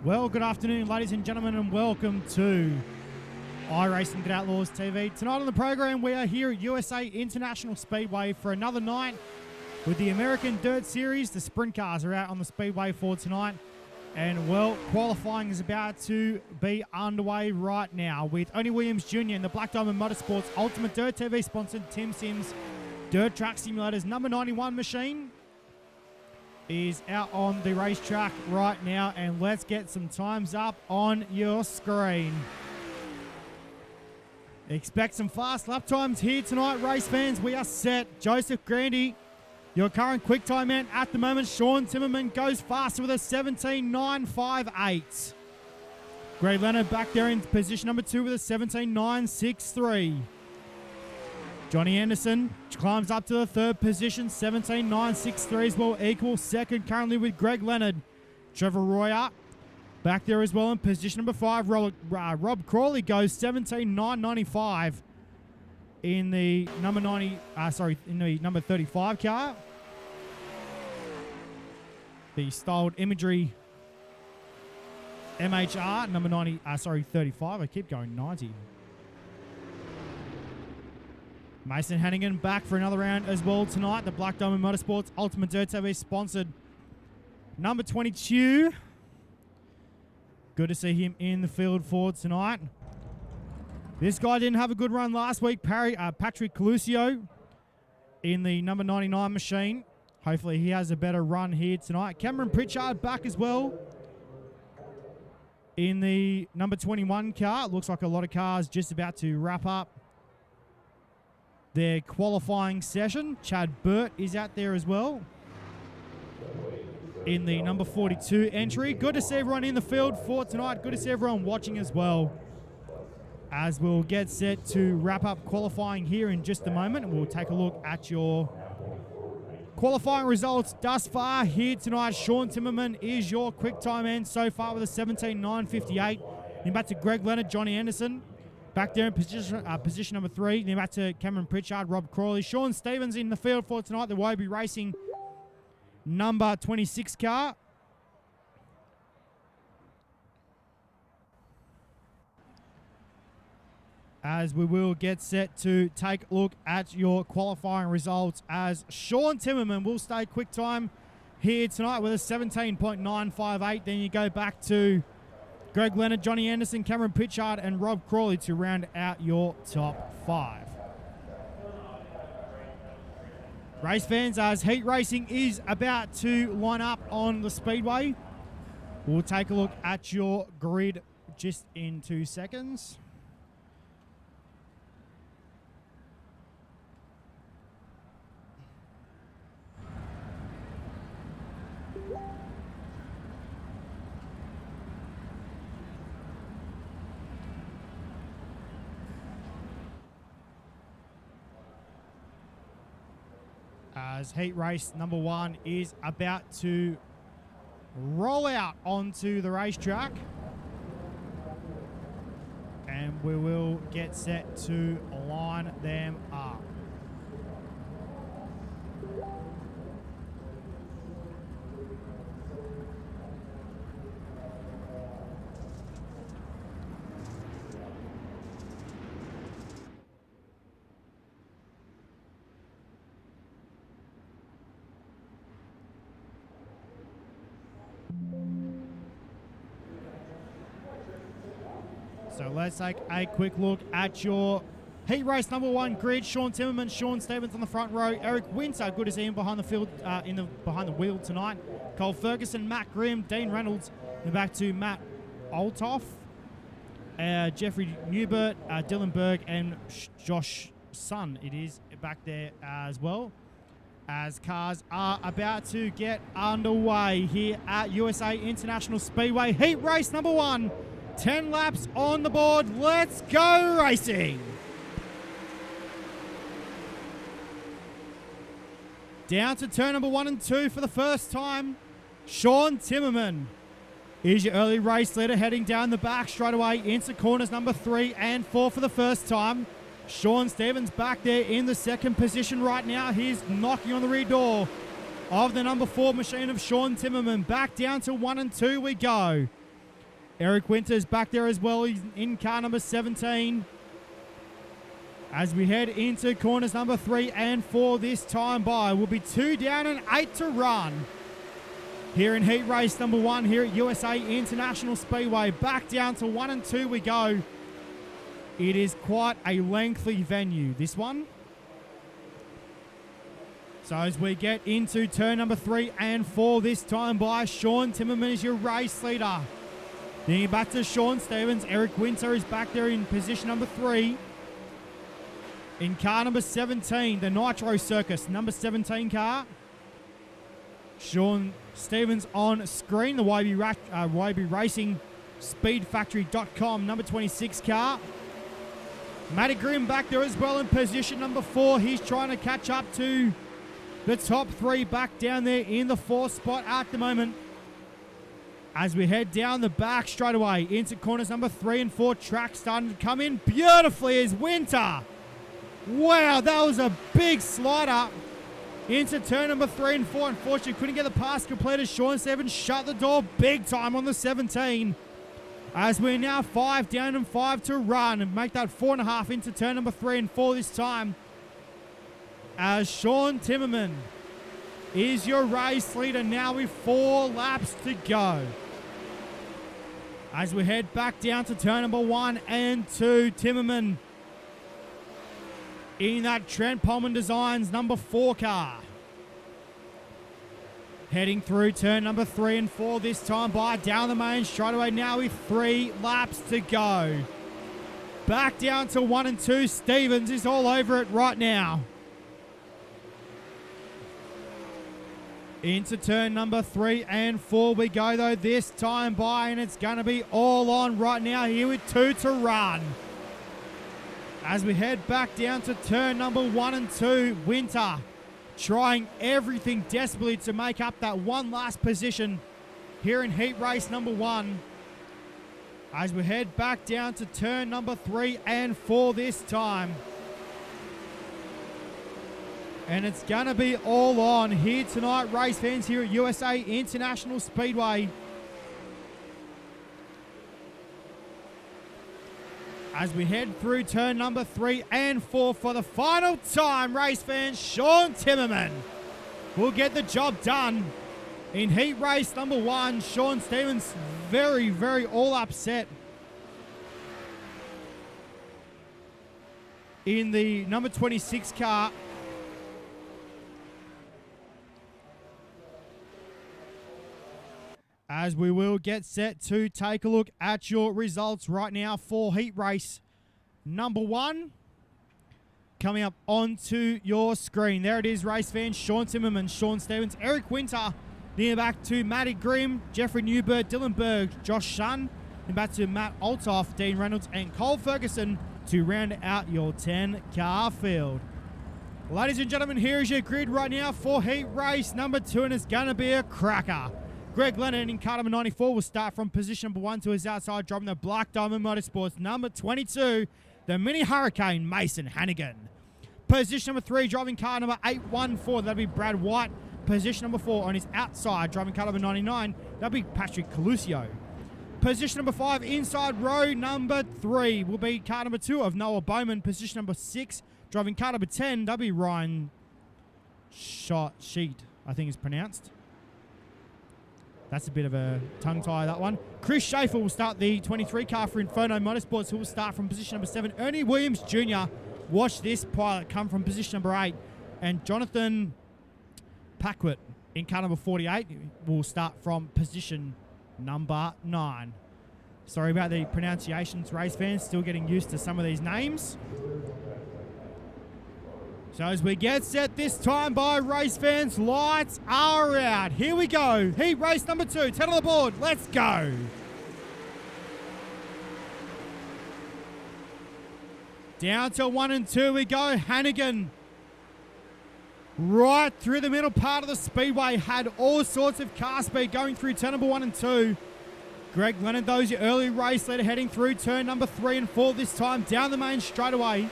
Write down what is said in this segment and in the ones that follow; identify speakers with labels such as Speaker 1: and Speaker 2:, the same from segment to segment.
Speaker 1: Well, good afternoon, ladies and gentlemen, and welcome to iRacing Good Outlaws TV. Tonight on the program, we are here at USA International Speedway for another night with the American Dirt Series. The sprint cars are out on the Speedway for tonight. And, well, qualifying is about to be underway right now with Oney Williams Jr. and the Black Diamond Motorsports Ultimate Dirt TV sponsored Tim Sims Dirt Track Simulators number 91 machine is out on the racetrack right now, and let's get some times up on your screen. Expect some fast lap times here tonight, race fans. We are set. Joseph Grandy, your current quick time man at the moment. Sean Timmerman goes faster with a 17.958. Greg Leonard back there in position number 2 with a 17.963. Johnny Anderson climbs up to the third position, 17.963 as well, equal second currently with Greg Leonard. Trevor Royer back there as well in position number 5. Rob Crawley goes 17.995 in the number 35 car. The styled imagery MHR number 35. I keep going 90. Mason Hannigan back for another round as well tonight. The Black Diamond Motorsports Ultimate Dirt TV sponsored number 22. Good to see him in the field for tonight. This guy didn't have a good run last week. Patrick Calusio in the number 99 machine. Hopefully he has a better run here tonight. Cameron Pritchard back as well in the number 21 car. It looks like a lot of cars just about to wrap up their qualifying session. Chad Burt is out there as well in the number 42 entry. Good to see everyone in the field for tonight. Good to see everyone watching as well, as we'll get set to wrap up qualifying here in just a moment. And we'll take a look at your qualifying results thus far here tonight. Sean Timmerman is your quick time end so far with a 17.958. Then back to Greg Leonard, Johnny Anderson back there in position number 3. Then back to Cameron Pritchard, Rob Crawley. Sean Stevens in the field for tonight, the Woby Racing number 26 car. As we will get set to take a look at your qualifying results, as Sean Timmerman will stay quick time here tonight with a 17.958. Then you go back to Greg Leonard, Johnny Anderson, Cameron Pritchard, and Rob Crawley to round out your top 5. Race fans, as heat racing is about to line up on the Speedway, we'll take a look at your grid just in 2 seconds. As heat race number 1 is about to roll out onto the racetrack, and we will get set to line them up. So let's take a quick look at your heat race number 1 grid. Sean Timmerman, Sean Stevens on the front row. Eric Winter, good to see him behind the field, behind the wheel tonight. Cole Ferguson, Matt Grimm, Dean Reynolds, and back to Matt Olthoff, Jeffrey Newbert, Dylan Berg, and Josh Sun. It is back there as well, as cars are about to get underway here at USA International Speedway. Heat race number 1. 10 laps on the board. Let's go racing. Down to turn number 1 and 2 for the first time. Sean Timmerman is your early race leader, heading down the back straight away into corners number 3 and 4 for the first time. Sean Stevens back there in the second position right now. He's knocking on the rear door of the number 4 machine of Sean Timmerman. Back down to 1 and 2 we go. Eric Winters back there as well. He's in car number 17. As we head into corners number 3 and 4 this time by, will be 2 down and 8 to run. Here in heat race number 1 here at USA International Speedway. Back down to 1 and 2 we go. It is quite a lengthy venue, this one. So as we get into turn number 3 and 4 this time by, Sean Timmerman is your race leader. Then back to Sean Stevens. Eric Winter is back there in position number 3. In car number 17, the Nitro Circus, number 17 car. Sean Stevens on screen, the YB Racing Speedfactory.com, number 26 car. Matty Grimm back there as well in position number 4. He's trying to catch up to the top 3 back down there in the 4th spot at the moment. As we head down the back straight away into corners number 3 and 4, track starting to come in beautifully as Winter. Wow, that was a big slider into turn number 3 and 4. Unfortunately, couldn't get the pass completed. Sean Stevens shut the door big time on the 17. As we're now 5 down and 5 to run and make that 4.5 into turn number 3 and 4 this time. As Sean Timmerman is your race leader now with 4 laps to go. As we head back down to turn number 1 and 2, Timmerman in that Trent Pullman Designs number 4 car. Heading through turn number 3 and 4 this time by, down the main straight away now with 3 laps to go. Back down to 1 and 2. Stevens is all over it right now. Into turn number 3 and 4 we go though this time by, and it's going to be all on right now here with 2 to run. As we head back down to turn number 1 and 2, Winter trying everything desperately to make up that one last position here in heat race number 1. As we head back down to turn number 3 and 4 this time. And it's going to be all on here tonight, race fans, here at USA International Speedway. As we head through turn number 3 and 4 for the final time, race fans, Sean Timmerman will get the job done. In heat race number 1, Sean Stevens very, very all upset in the number 26 car. As we will get set to take a look at your results right now for heat race number 1. Coming up onto your screen. There it is, race fans. Sean Timmerman, Sean Stevens, Eric Winter. Then back to Matty Grimm, Jeffrey Newberg, Dylan Berg, Josh Shun. Then back to Matt Althoff, Dean Reynolds, and Cole Ferguson to round out your 10-car field. Ladies and gentlemen, here is your grid right now for heat race number 2, and it's going to be a cracker. Greg Lennon in car number 94 will start from position number 1 to his outside, driving the Black Diamond Motorsports number 22, the Mini Hurricane, Mason Hannigan. Position number 3, driving car number 814, that'll be Brad White. Position number 4 on his outside, driving car number 99, that'll be Patrick Colusio. Position number 5, inside row number 3, will be car number 2 of Noah Bowman. Position number 6, driving car number 10, that'll be Ryan Sheet, I think it's pronounced. That's a bit of a tongue tie, that one. Chris Schaefer will start the 23 car for Inferno Motorsports, who will start from position number 7. Ernie Williams Jr. Watch this pilot come from position number 8. And Jonathan Paquet in car number 48 will start from position number 9. Sorry about the pronunciations, race fans. Still getting used to some of these names. So as we get set this time by, race fans, lights are out. Here we go. Heat race number 2. 10 on the board. Let's go. Down to 1 and 2 we go. Hannigan right through the middle part of the speedway. Had all sorts of car speed going through turn number 1 and 2. Greg Lennon, those your early race leader, heading through turn number 3 and 4 this time. Down the main straight away.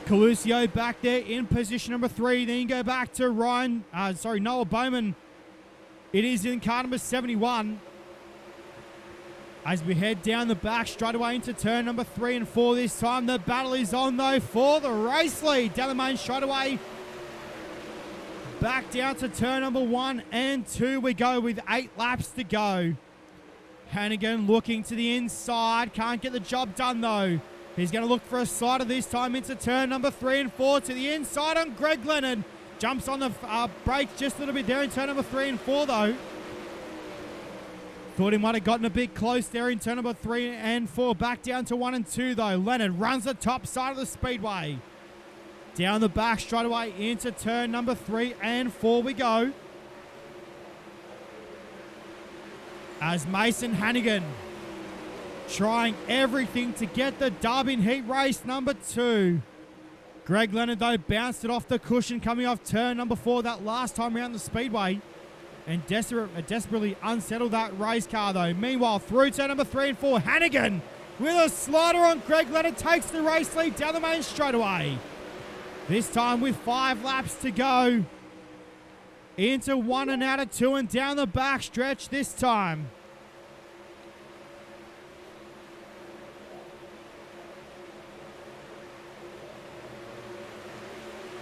Speaker 1: Colusio back there in position number 3. Then you go back to Noah Bowman. It is in car number 71. As we head down the back straightaway into turn number 3 and 4 this time. The battle is on, though, for the race lead. Down the main straightaway. Back down to turn number 1 and 2 we go with 8 laps to go. Hannigan looking to the inside. Can't get the job done, though. He's going to look for a slider this time into turn number 3 and 4 to the inside on Greg Leonard. Jumps on the brakes just a little bit there in turn number 3 and 4, though. Thought he might have gotten a bit close there in turn number 3 and 4. Back down to 1 and 2, though. Leonard runs the top side of the speedway. Down the back straight away into turn number 3 and 4 we go. As Mason Hannigan trying everything to get the dub in heat race number 2. Greg Leonard, though, bounced it off the cushion coming off turn number 4 that last time around the speedway. And desperately unsettled that race car, though. Meanwhile, through turn number 3 and 4, Hannigan with a slider on Greg Leonard takes the race lead down the main straightaway. This time with 5 laps to go. Into 1 and out of 2 and down the back stretch this time.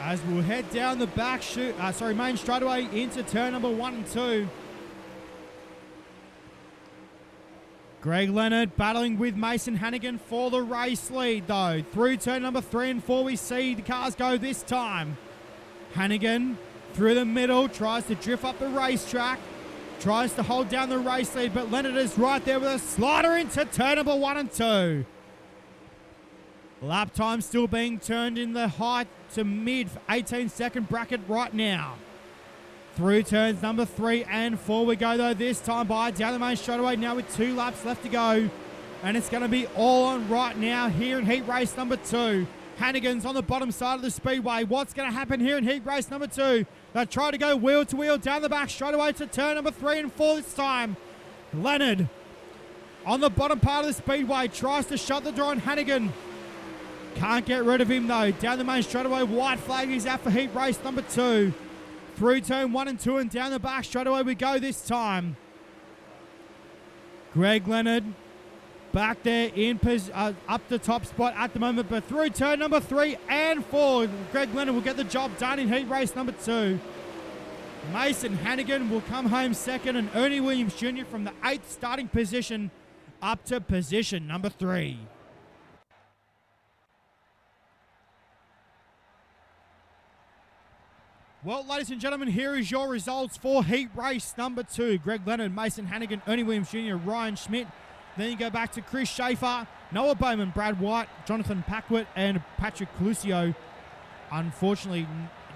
Speaker 1: As we'll head down the back main straightaway into turn number 1 and 2. Greg Leonard battling with Mason Hannigan for the race lead, though. Through turn number 3 and 4 we see the cars go this time. Hannigan through the middle, tries to drift up the racetrack. Tries to hold down the race lead, but Leonard is right there with a slider into turn number 1 and 2. Lap time still being turned in the high to mid 18-second bracket right now. Through turns number 3 and 4 we go, though, this time by down the main straightaway now with 2 laps left to go. And it's going to be all on right now here in heat race number 2. Hannigan's on the bottom side of the speedway. What's going to happen here in heat race number 2? They try to go wheel to wheel down the back straightaway to turn number 3 and 4 this time. Leonard on the bottom part of the speedway tries to shut the door on Hannigan. Can't get rid of him, though. Down the main straightaway, white flag is out for heat race number 2. Through turn 1 and 2 and down the back straightaway we go this time. Greg Leonard back there in up the top spot at the moment, but through turn number 3 and 4, Greg Leonard will get the job done in heat race number 2. Mason Hannigan will come home second, and Ernie Williams Jr. from the 8th starting position up to position number 3. Well, ladies and gentlemen, here is your results for heat race number 2. Greg Leonard, Mason Hannigan, Ernie Williams Jr., Ryan Schmidt. Then you go back to Chris Schaefer, Noah Bowman, Brad White, Jonathan Packwood, and Patrick Clusio. Unfortunately,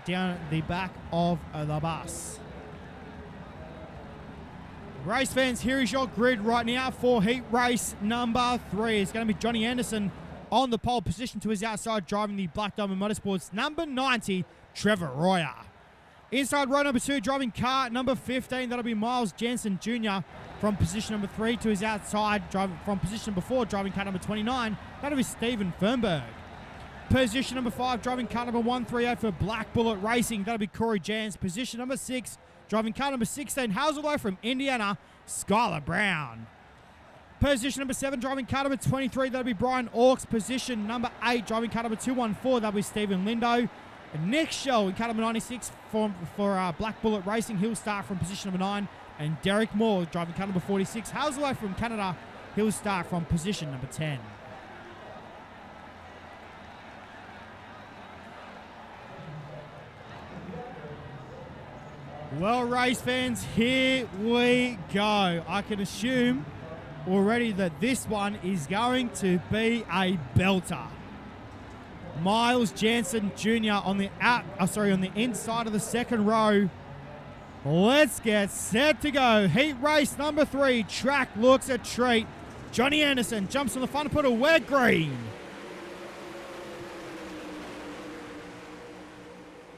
Speaker 1: down at the back of the bus. Race fans, here is your grid right now for heat race number 3. It's going to be Johnny Anderson on the pole position to his outside, driving the Black Diamond Motorsports number 90, Trevor Royer. Inside row number 2, driving car number 15. That'll be Miles Jansen Jr. from position number 3 to his outside, driving from position number 4, driving car number 29. That'll be Stephen Fernberg. Position number 5, driving car number 138 for Black Bullet Racing. That'll be Corey Jans. Position number 6, driving car number 16, Hazelway from Indiana, Skylar Brown. Position number 7, driving car number 23. That'll be Brian Orks. Position number 8, driving car number 214. That'll be Stephen Lindo. Nick Shell in car number 96 for Black Bullet Racing. He'll start from position number 9. And Derek Moore driving car number 46. Hazelway from Canada. He'll start from position number 10. Well, race fans, here we go. I can assume already that this one is going to be a belter. Miles Jansen Jr. on the inside of the second row. Let's get set to go. Heat race number 3. Track looks a treat. Johnny Anderson jumps on the front to put a wet green.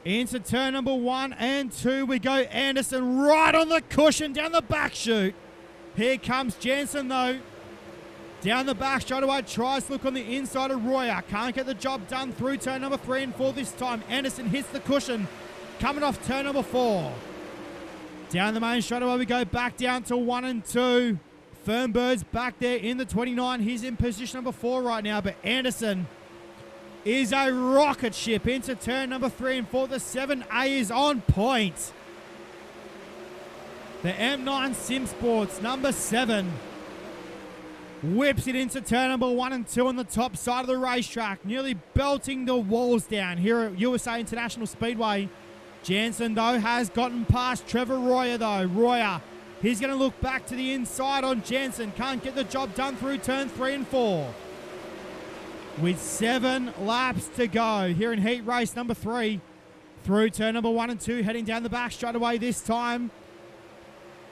Speaker 1: Into turn number 1 and 2 we go. Anderson right on the cushion down the back chute. Here comes Jansen, though. Down the back straight away, tries to look on the inside of Royer. Can't get the job done through turn number 3 and 4 this time. Anderson hits the cushion, coming off turn number 4. Down the main straight away we go, back down to 1 and 2. Fernbird's back there in the 29. He's in position number 4 right now, but Anderson is a rocket ship into turn number 3 and 4. The 7A is on point. The M9 Sim Sports, number 7, whips it into turn number 1 and 2 on the top side of the racetrack, nearly belting the walls down here at USA International Speedway. Jansen, though, has gotten past Trevor Royer, though. Royer, he's going to look back to the inside on Jansen. Can't get the job done through turn 3 and 4. With 7 laps to go here in heat race number 3. Through turn number 1 and 2, heading down the back straight away this time.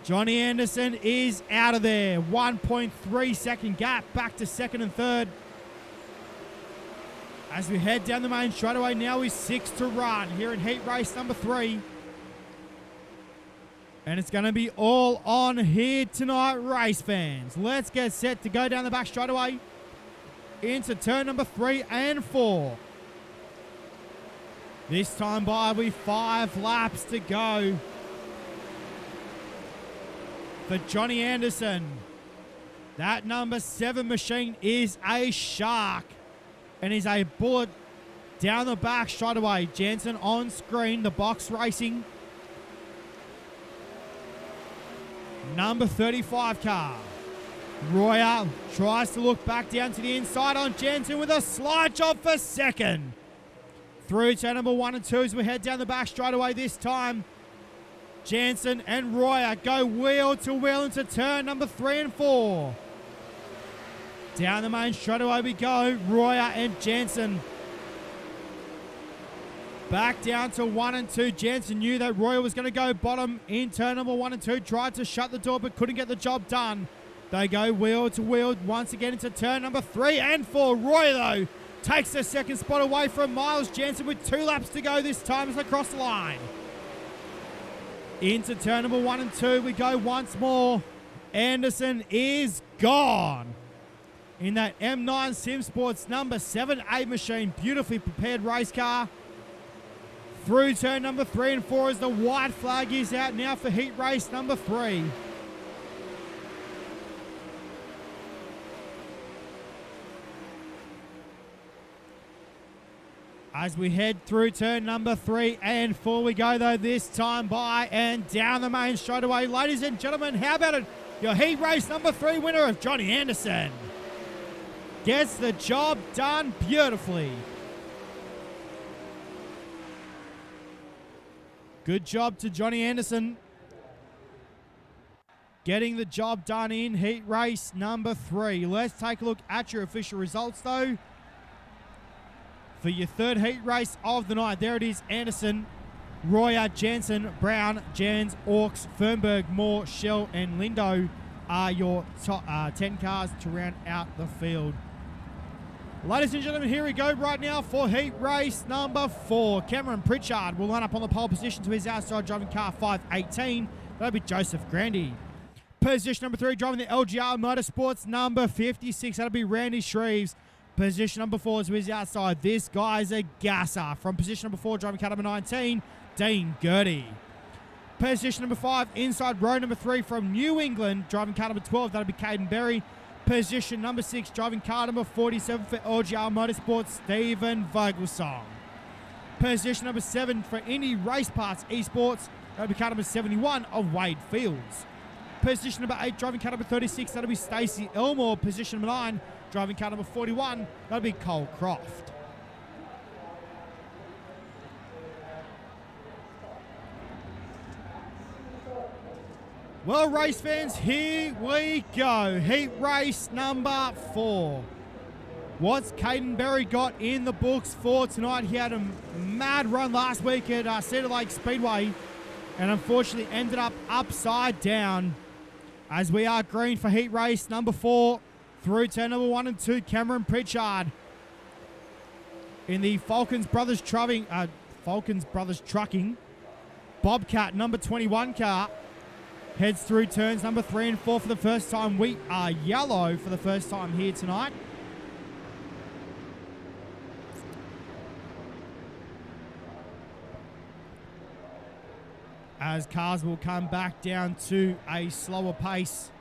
Speaker 1: Johnny Anderson is out of there. 1.3 second gap back to second and third. As we head down the main straightaway, now is 6 to run here in heat race number 3. And it's going to be all on here tonight, race fans. Let's get set to go down the back straightaway into turn number 3 and 4. This time by with 5 laps to go for Johnny Anderson. That number 7 machine is a shark. And he's a bullet down the back straight away. Jansen on screen, the box racing. Number 35 car. Royer tries to look back down to the inside on Jansen with a slide job for second. Through turn number 1 and 2 as we head down the back straight away this time. Jansen and Royer go wheel to wheel into turn number 3 and 4. Down the main straightaway we go. Royer and Jansen. Back down to 1 and 2. Jansen knew that Royer was going to go bottom in turn number 1 and 2. Tried to shut the door but couldn't get the job done. They go wheel to wheel once again into turn number 3 and 4. Royer, though, takes the second spot away from Miles Jansen with 2 laps to go this time as they cross the line. Into turn number 1 and 2 we go once more. Anderson is gone. In that M9 Sim Sports number 7A machine. Beautifully prepared race car. Through turn number 3 and 4 as the white flag is out now for heat race number 3. As we head through turn number 3 and 4 we go, though, this time by and down the main straightaway. Ladies and gentlemen, how about it? Your heat race number 3 winner of Johnny Anderson. Gets the job done beautifully. Good job to Johnny Anderson. Getting the job done in heat race number 3. Let's take a look at your official results, though. For your third heat race of the night, there it is. Anderson, Royer, Jansen, Brown, Jans, Orks, Fernberg, Moore, Shell, and Lindo are your top 10 cars to round out the field. Ladies and gentlemen, here we go right now for heat race number 4. Cameron Pritchard will line up on the pole position to his outside, driving car 518. That'll be Joseph Grandy. Position number 3, driving the LGR Motorsports number 56. That'll be Randy Shreves. Position number 4 is to his outside. This guy's a gasser. From position number 4, driving car number 19, Dean Gertie. Position number 5, inside row number 3 from New England, driving car number 12. That'll be Caden Berry. Position number 6, driving car number 47 for LGR Motorsports, Stephen Vogelsong. Position number 7 for Indy Race Parts Esports, that'll be car number 71 of Wade Fields. Position number 8, driving car number 36, that'll be Stacey Elmore. Position number 9, driving car number 41, that'll be Cole Croft. Well, race fans, here we go. Heat race number 4. What's Caden Berry got in the books for tonight? He had a mad run last week at Cedar Lake Speedway and unfortunately ended up upside down. As we are green for heat race number 4 through turn number 1 and 2, Cameron Pritchard in the Falcons Brothers Trucking Bobcat number 21 car. Heads through turns number 3 and 4 for the first time. We are yellow for the first time here tonight. As cars will come back down to a slower pace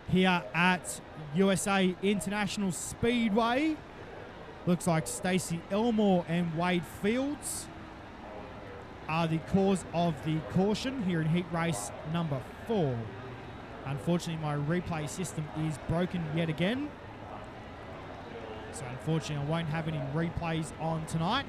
Speaker 1: here at USA International Speedway. Looks like Stacey Elmore and Wade Fields are the cause of the caution here in heat race number 4. Unfortunately, my replay system is broken yet again. So unfortunately, I won't have any replays on tonight.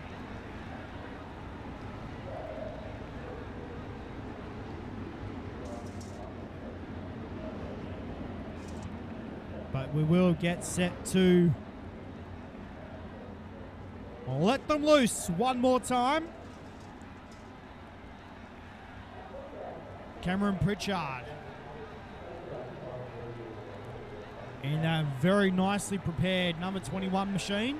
Speaker 1: But we will get set to let them loose one more time. Cameron Pritchard in a very nicely prepared number 21 machine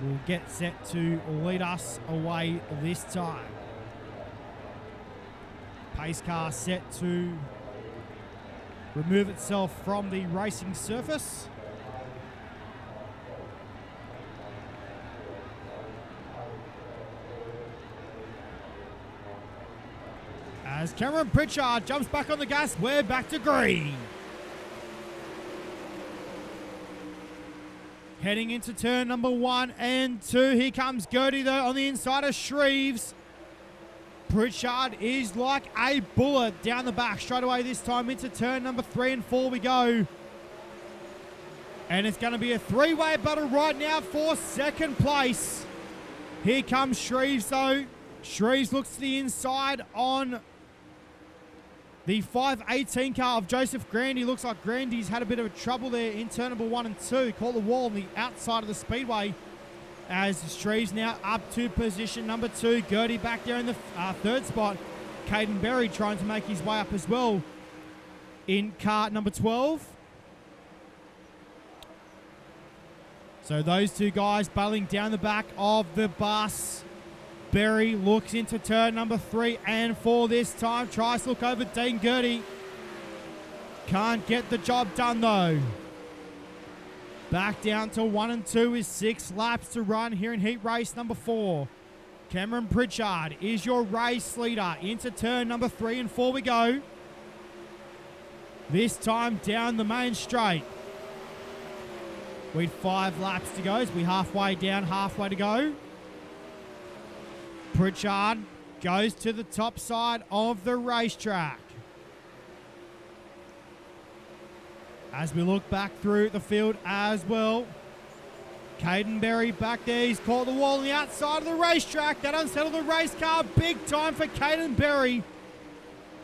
Speaker 1: will get set to lead us away this time. Pace car set to remove itself from the racing surface. As Cameron Pritchard jumps back on the gas, we're back to green. Heading into turn number 1 and 2. Here comes Gertie though on the inside of Shreves. Pritchard is like a bullet down the back straight away this time into turn number 3 and 4 we go. And it's going to be a 3-way battle right now for second place. Here comes Shreves though. Shreves looks to the inside on the 518 car of Joseph Grandy. Looks like Grandy's had a bit of trouble there in turn number 1 and 2. Caught the wall on the outside of the speedway as Shreves now up to position number 2. Gertie back there in the 3rd spot. Caden Berry trying to make his way up as well in car number 12. So those two guys battling down the back of the bus. Berry looks into turn number 3 and 4 this time. Tries to look over Dean Gertie. Can't get the job done though. Back down to 1 and 2 with 6 laps to run here in heat race number 4. Cameron Pritchard is your race leader. Into turn number 3 and 4 we go. This time down the main straight. With 5 laps to go as we halfway down, halfway to go. Pritchard goes to the top side of the racetrack. As we look back through the field as well. Caden Berry back there. He's caught the wall on the outside of the racetrack. That unsettled the race car big time for Caden Berry.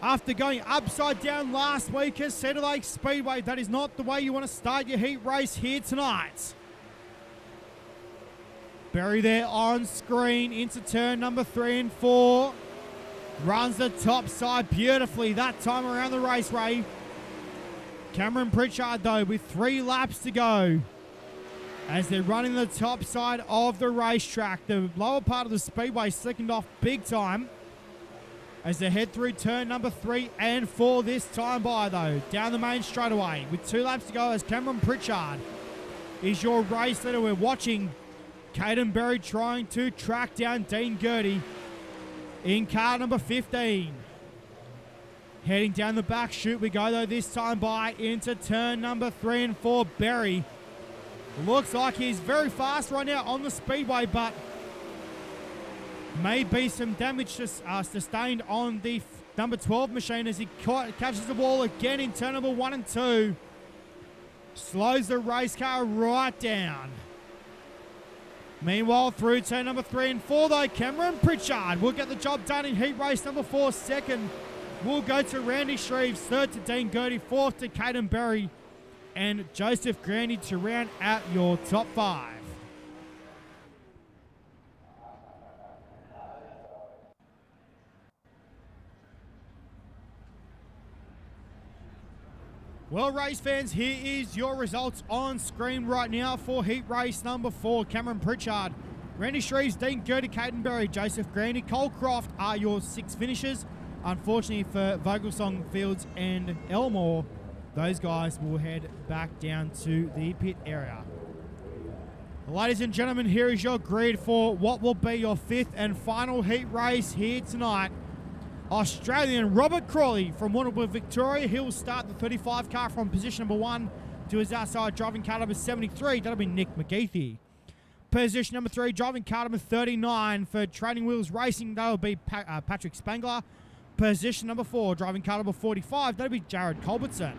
Speaker 1: After going upside down last week at Cedar Lake Speedway, that is not the way you want to start your heat race here tonight. Berry there on screen into turn number 3 and 4. Runs the top side beautifully that time around the raceway. Cameron Pritchard though with 3 laps to go. As they're running the top side of the racetrack. The lower part of the speedway slickened off big time. As they head through turn number 3 and 4 this time by though. Down the main straightaway with 2 laps to go as Cameron Pritchard is your race leader. We're watching Caden Berry trying to track down Dean Gertie in car number 15. Heading down the back chute we go though this time by into turn number 3 and 4. Berry looks like he's very fast right now on the speedway, but may be some damage sustained on the number 12 machine as he catches the wall again in turn number 1 and 2. Slows the race car right down. Meanwhile, through turn number 3 and 4, though, Cameron Pritchard will get the job done in heat race number 4. Second will go to Randy Shreves. Third to Dean Gertie. Fourth to Caden Berry. And Joseph Grandy to round out your top 5. Well, race fans, here is your results on screen right now for heat race number 4. Cameron Pritchard, Randy Shreves, Dean Gertie, Caden Berry, Joseph Grandy, Cole Croft are your 6 finishers. Unfortunately for Vogelsong, Fields and Elmore, those guys will head back down to the pit area. Ladies and gentlemen, here is your grid for what will be your 5th and final heat race here tonight. Australian Robert Crawley from Warrnambool, Victoria. He'll start the 35 car from position number 1 to his outside driving car number 73. That'll be Nick McGeethy. Position number 3, driving car number 39 for Training Wheels Racing. That'll be Patrick Spangler. Position number 4, driving car number 45. That'll be Jared Culbertson.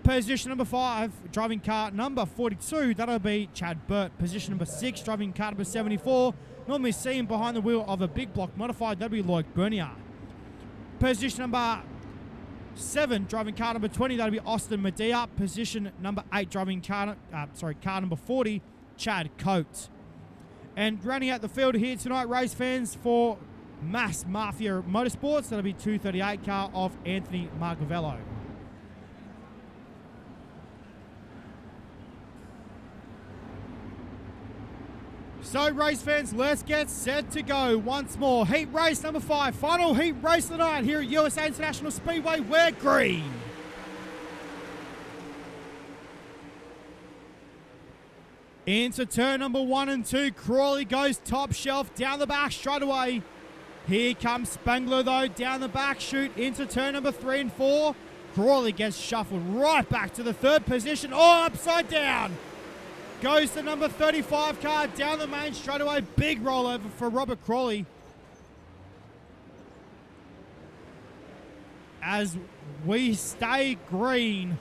Speaker 1: Position number 5, driving car number 42. That'll be Chad Burt. Position number 6, driving car number 74. Normally seen behind the wheel of a big block modified. That'll be Lloyd Bernier. Position number 7, driving car number 20. That'll be Austin Medea. Position number 8, driving car number 40. Chad Coates. And running out the field here tonight, race fans, for Mass Mafia Motorsports. That'll be 238 car of Anthony Margavello. So, race fans, let's get set to go once more. Heat race number 5, final heat race of the night here at USA International Speedway. We're green. Into turn number 1 and 2. Crawley goes top shelf down the back straight away. Here comes Spangler, though, down the back chute into turn number 3 and 4. Crawley gets shuffled right back to the 3rd position. Oh, upside down. Goes to number 35 car down the main straightaway. Big rollover for Robert Crawley. As we stay green.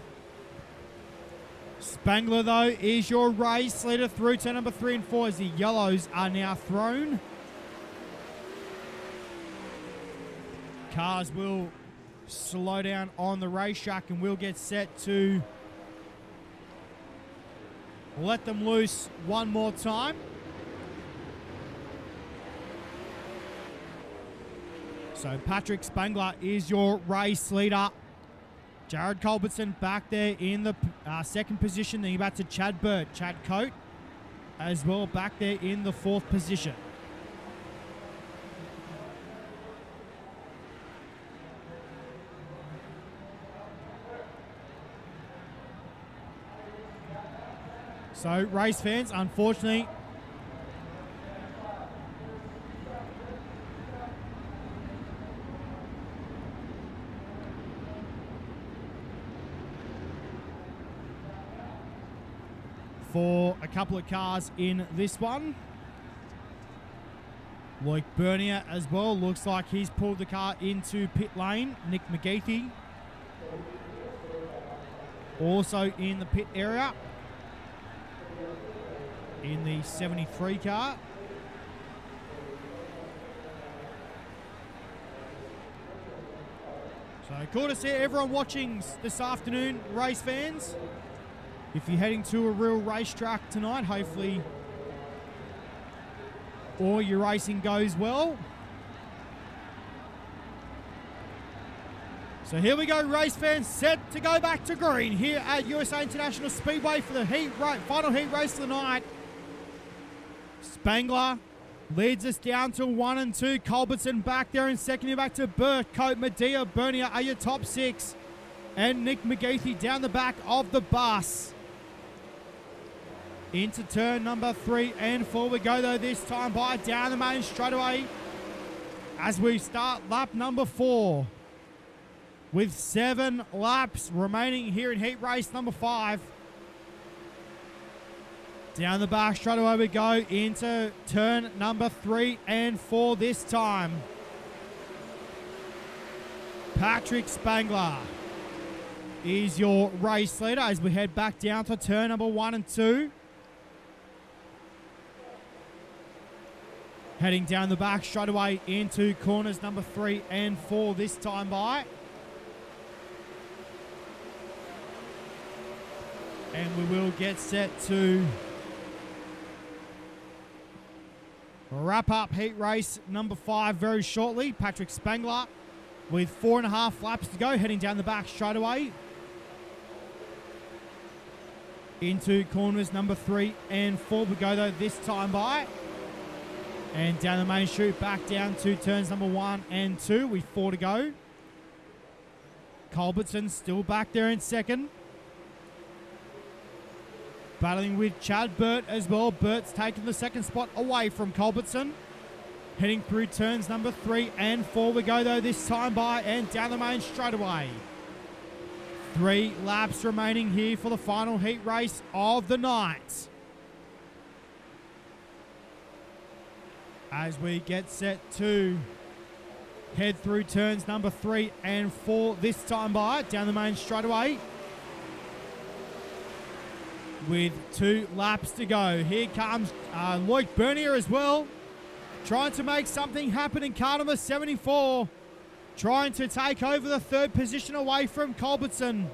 Speaker 1: Spangler, though, is your race leader through turn number 3 and 4 as the yellows are now thrown. Cars will slow down on the racetrack and we'll get set to let them loose one more time. So Patrick Spangler is your race leader. Jared Culbertson back there in the 2nd position. Then you're back to Chad Burt. Chad Coate as well back there in the 4th position. So, race fans, unfortunately, for a couple of cars in this one. Lloyd Bernier as well. Looks like he's pulled the car into pit lane. Nick McGeethy also in the pit area in the 73 car. So cool to see everyone watching this afternoon, race fans. If you're heading to a real racetrack tonight, hopefully all your racing goes well. So here we go, race fans, set to go back to green here at USA International Speedway for the final heat race of the night. Spangler leads us down to 1 and 2. Culbertson back there in second. You're back to Burt, Coate, Medea, Bernier are your top 6. And Nick McGeethy down the back of the bus. Into turn number 3 and 4 we go, though, this time by down the main straightaway as we start lap number 4 with 7 laps remaining here in heat race number 5. Down the back straightaway we go into turn number 3 and 4 this time. Patrick Spangler is your race leader as we head back down to turn number 1 and 2. Heading down the back straight away into corners number 3 and 4 this time by. And we will get set to wrap up heat race number 5 very shortly. Patrick Spangler with 4.5 laps to go, heading down the back straight away into corners number 3 and 4 we go, though, this time by. And down the main chute, back down to turns number 1 and 2 with 4 to go. Culbertson still back there in second. Battling with Chad Burt as well. Burt's taken the second spot away from Culbertson. Heading through turns number 3 and 4 we go though this time by, and down the main straightaway. 3 laps remaining here for the final heat race of the night. As we get set to head through turns number 3 and 4 this time by, down the main straightaway. With 2 laps to go. Here comes Loic Bernier as well. Trying to make something happen in car number 74. Trying to take over the 3rd position away from Culbertson.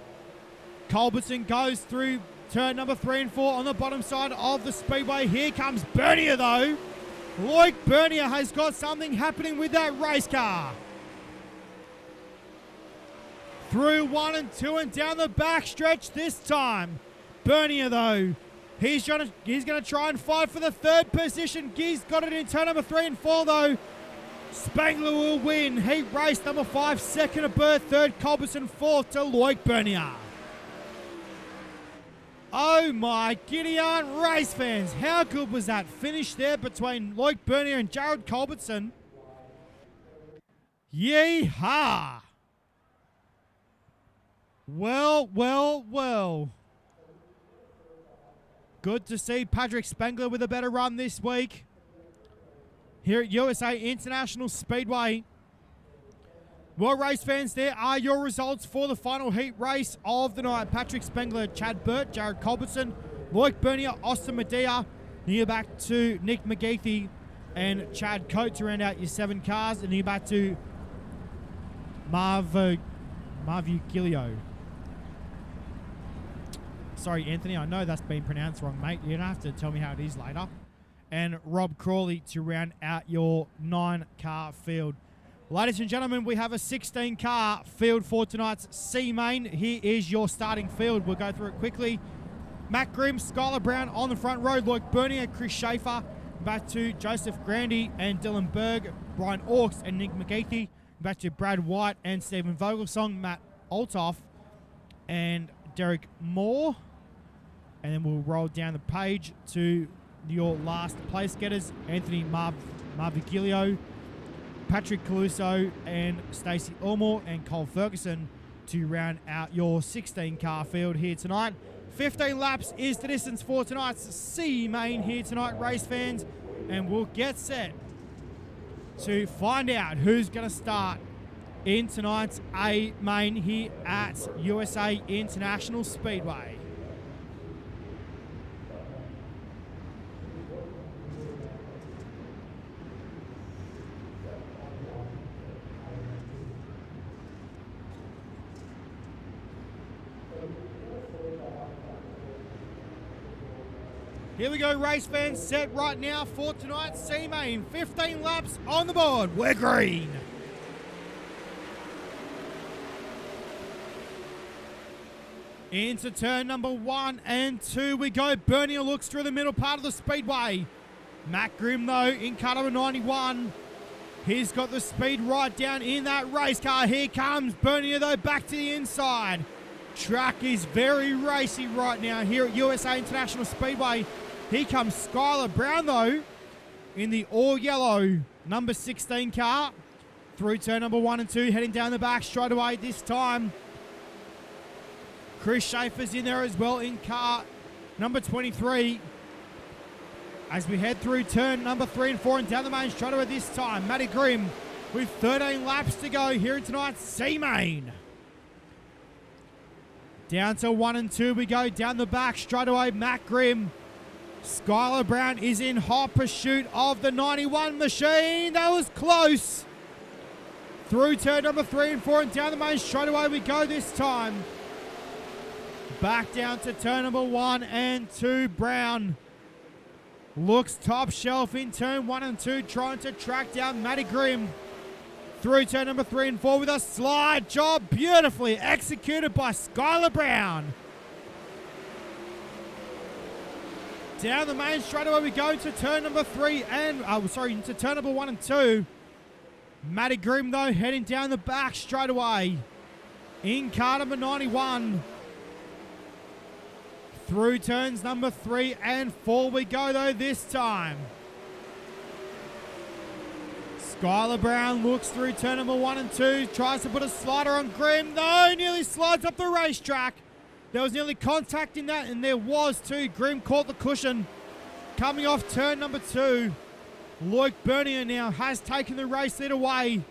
Speaker 1: Culbertson goes through turn number 3 and 4 on the bottom side of the speedway. Here comes Bernier though. Loic Bernier has got something happening with that race car. Through 1 and 2 and down the back stretch this time. Bernier though, he's going to try and fight for the 3rd position. He's got it in turn number 3 and 4 though. Spangler will win heat race number 5, 2nd of birth, 3rd Culbertson, 4th to Loic Bernier. Oh my giddy aunt race fans, how good was that finish there between Loic Bernier and Jared Culbertson? Yee-haw! Well, well, well. Good to see Patrick Spangler with a better run this week here at USA International Speedway. Well, race fans, there are your results for the final heat race of the night. Patrick Spangler, Chad Burt, Jared Culbertson, Loic Bernier, Austin Medea. You're back to Nick McGeethy and Chad Coate to round out your 7 cars. And you're back to Marvugilio. Sorry, Anthony, I know that's been pronounced wrong, mate. You're going to have to tell me how it is later. And Rob Crawley to round out your 9-car field. Ladies and gentlemen, we have a 16-car field for tonight's C main. Here is your starting field. We'll go through it quickly. Matt Grimm, Skylar Brown on the front row. Loic Bernier, Chris Schaefer. Back to Joseph Grandy and Dylan Berg. Brian Orks and Nick McGeethy. Back to Brad White and Stephen Vogelsong. Matt Althoff and Derek Moore. And then we'll roll down the page to your last place getters. Anthony Marvigilio, Patrick Caluso and Stacey Elmore and Cole Ferguson to round out your 16-car field here tonight. 15 laps is the distance for tonight's C main here tonight, race fans. And we'll get set to find out who's going to start in tonight's A main here at USA International Speedway. Here we go, race fans, set right now for tonight's C main. 15 laps on the board. We're green. Into turn number 1 and 2 we go. Bernier looks through the middle part of the speedway. Matt Grimm, though, in car number 91. He's got the speed right down in that race car. Here comes Bernier, though, back to the inside. Track is very racy right now here at USA International Speedway. Here comes Skylar Brown, though, in the all-yellow number 16 car. Through turn number 1 and 2, heading down the back straight away this time. Chris Schaefer's in there as well in car number 23. As we head through turn number 3 and 4 and down the main straight away this time. Matty Grimm with 13 laps to go here in tonight's C-Main. Down to 1 and 2 we go. Down the back straight away, Matt Grimm. Skylar Brown is in hot pursuit of the 91 machine. That was close. Through turn number 3 and 4 and down the main straight away we go this time. Back down to turn number 1 and 2. Brown looks top shelf in turn 1 and 2, trying to track down Matty Grimm. Through turn number 3 and 4 with a slide job, beautifully executed by Skylar Brown. Down the main straight away we go to turn number 3 and, into turn number 1 and 2. Matty Grimm, though, heading down the back straight away. In car number 91. Through turns number 3 and 4 we go, though, this time. Skylar Brown looks through turn number 1 and 2. Tries to put a slider on Grimm. No, nearly slides up the racetrack. There was nearly contact in that, and there was too. Grimm caught the cushion. Coming off turn number 2. Loic Bernier now has taken the race lead away.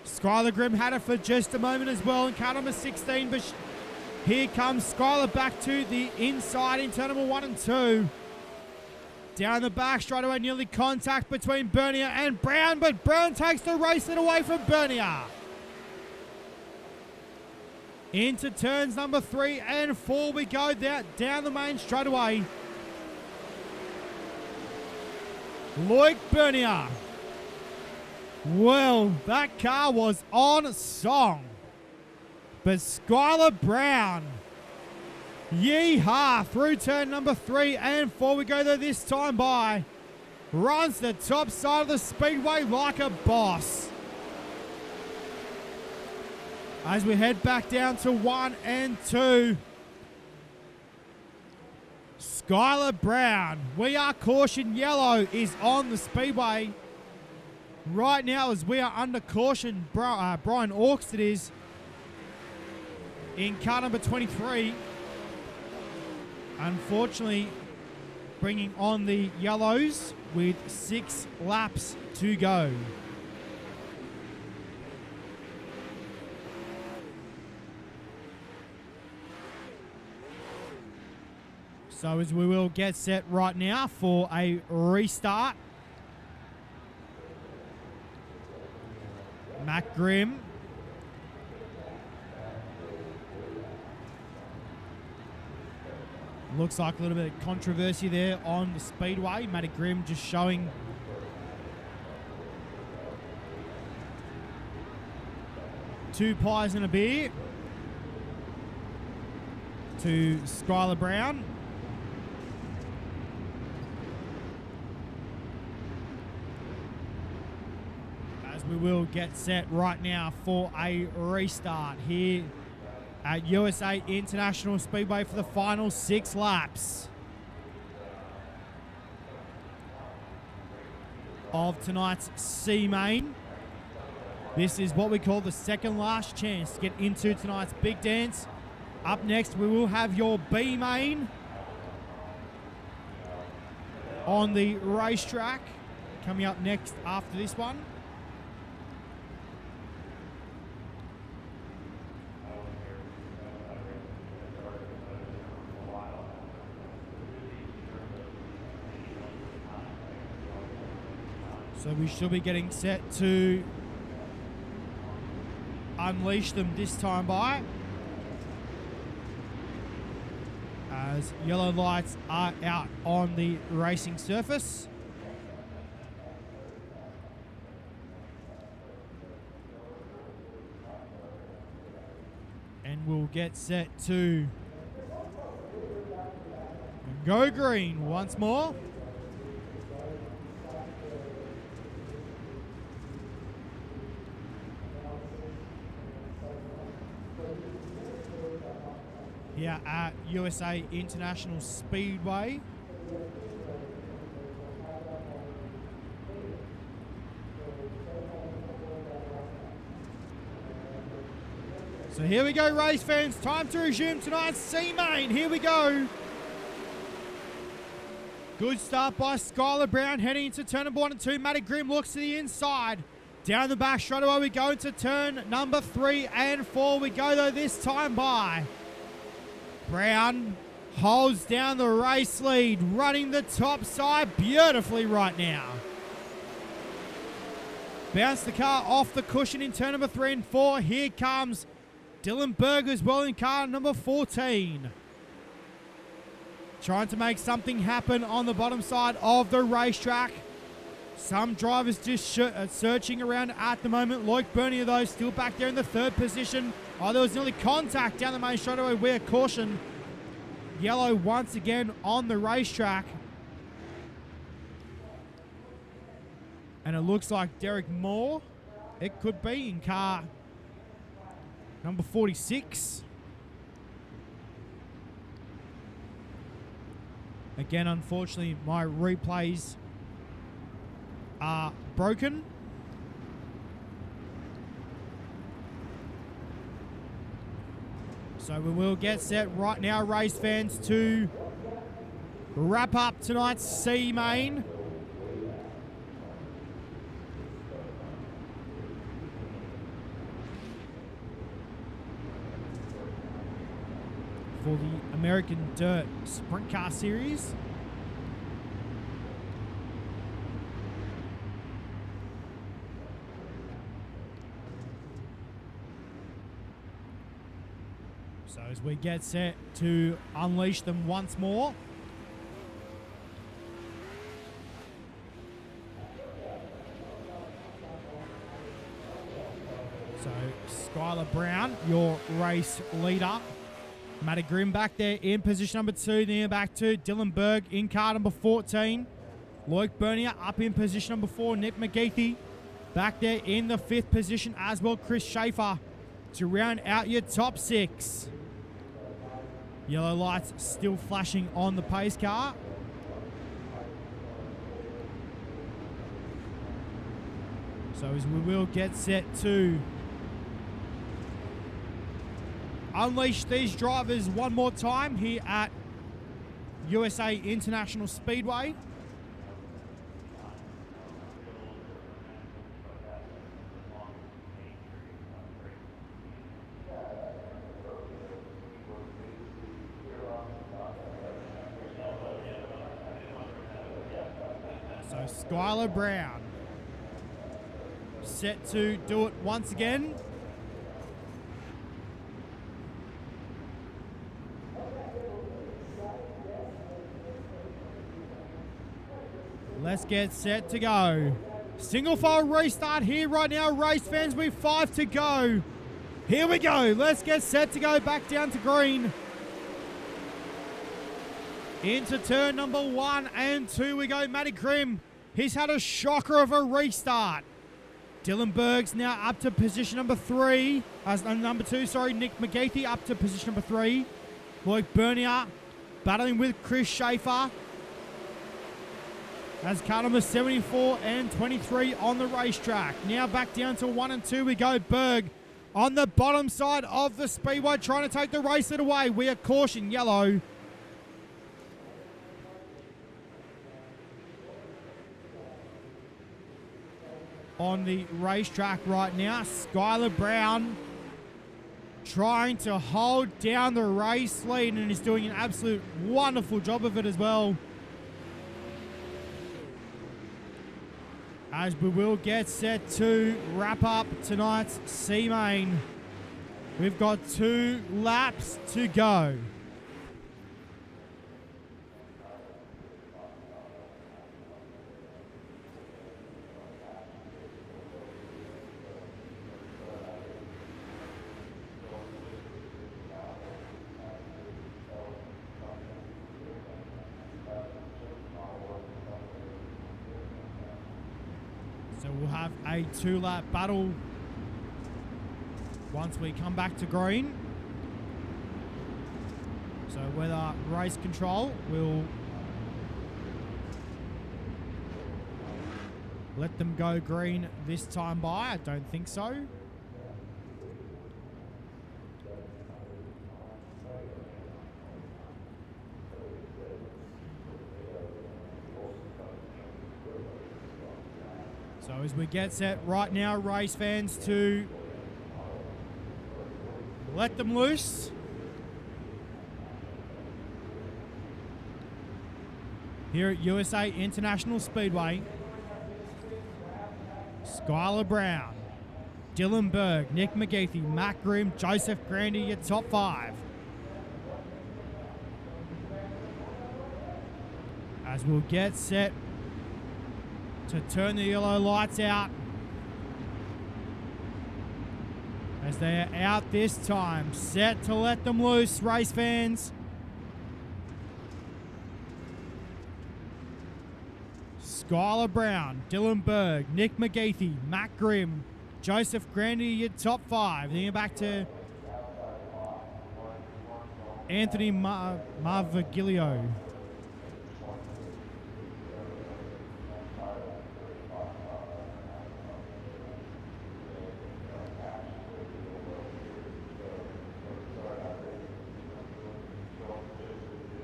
Speaker 1: Skylar Grimm had it for just a moment as well in car number 16, but here comes Skylar back to the inside in turn number 1 and 2. Down the back straight away, nearly contact between Bernier and Brown, but Brown takes the race lead away from Bernier. Into turns number 3 and 4 we go down the main straight away. Loic Bernier. Well, that car was on song. But Skylar Brown, yeehaw, through turn number 3 and 4 we go there this time by. Runs the top side of the speedway like a boss. As we head back down to 1 and 2. Skylar Brown, we are caution yellow, is on the speedway. Right now as we are under caution, Brian Orks it is, in car number 23. Unfortunately, bringing on the yellows with 6 laps to go. So as we will get set right now for a restart. Matt Grimm. Looks like a little bit of controversy there on the speedway. Matty Grimm just showing two pies and a beer to Skylar Brown. As we will get set right now for a restart here at USA International Speedway for the final 6 laps of tonight's C main. This is what we call the second last chance to get into tonight's big dance. Up next, we will have your B main on the racetrack coming up next after this one. So we should be getting set to unleash them this time by, as yellow lights are out on the racing surface. And we'll get set to go green once more. Here at USA International Speedway. So here we go, race fans. Time to resume tonight's C main. Here we go. Good start by Skylar Brown heading into turn number 1 and 2. Matty Grimm looks to the inside. Down the back straight away we go into turn number 3 and 4. We go though this time by. Brown holds down the race lead, running the top side beautifully right now. Bounce the car off the cushion in turn number 3 and 4. Here comes Dylan Berg as well in car number 14. Trying to make something happen on the bottom side of the racetrack. Some drivers just searching around at the moment. Loic Bernier, though, still back there in the 3rd position. Oh, there was nearly contact down the main straightaway. We're caution. Yellow once again on the racetrack. And it looks like Derek Moore, it could be, in car number 46. Again, unfortunately, my replays are broken. So we will get set right now, race fans, to wrap up tonight's C main. For the American Dirt Sprint Car Series. So as we get set to unleash them once more. So Skylar Brown, your race leader. Matty Grimm back there in position number 2. Then back to Dylan Berg in car number 14. Loic Bernier up in position number 4. Nick McGeethy back there in the 5th position as well. Chris Schaefer to round out your top 6. Yellow lights still flashing on the pace car. So as we will get set to unleash these drivers one more time here at USA International Speedway. So Skylar Brown set to do it once again. Let's get set to go. Single file restart here right now, race fans, with 5 to go. Here we go. Let's get set to go back down to green. Into turn number 1 and 2 we go. Matty Grimm, he's had a shocker of a restart. Dylan Berg's now up to position number 3. Number 2, sorry. Nick McGeethy up to position number 3. Loic Bernier battling with Chris Schaefer. As car number 74 and 23 on the racetrack. Now back down to 1 and 2 we go. Berg on the bottom side of the speedway trying to take the race lead away. We are caution yellow. On the racetrack right now, Skylar Brown trying to hold down the race lead and is doing an absolute wonderful job of it as well. As we will get set to wrap up tonight's C main. We've got 2 laps to go. So we'll have a 2-lap battle once we come back to green. So whether race control will let them go green this time by, I don't think so. So as we get set right now, race fans, to let them loose. Here at USA International Speedway. Skylar Brown, Dylan Berg, Nick McGeethy, Matt Grimm, Joseph Grandy, your top 5. As we'll get set to turn the yellow lights out. As they are out this time, set to let them loose, race fans. Skylar Brown, Dylan Berg, Nick McGeethy, Matt Grimm, Joseph Grandy, your top 5. Then you're back to Anthony Marviglio.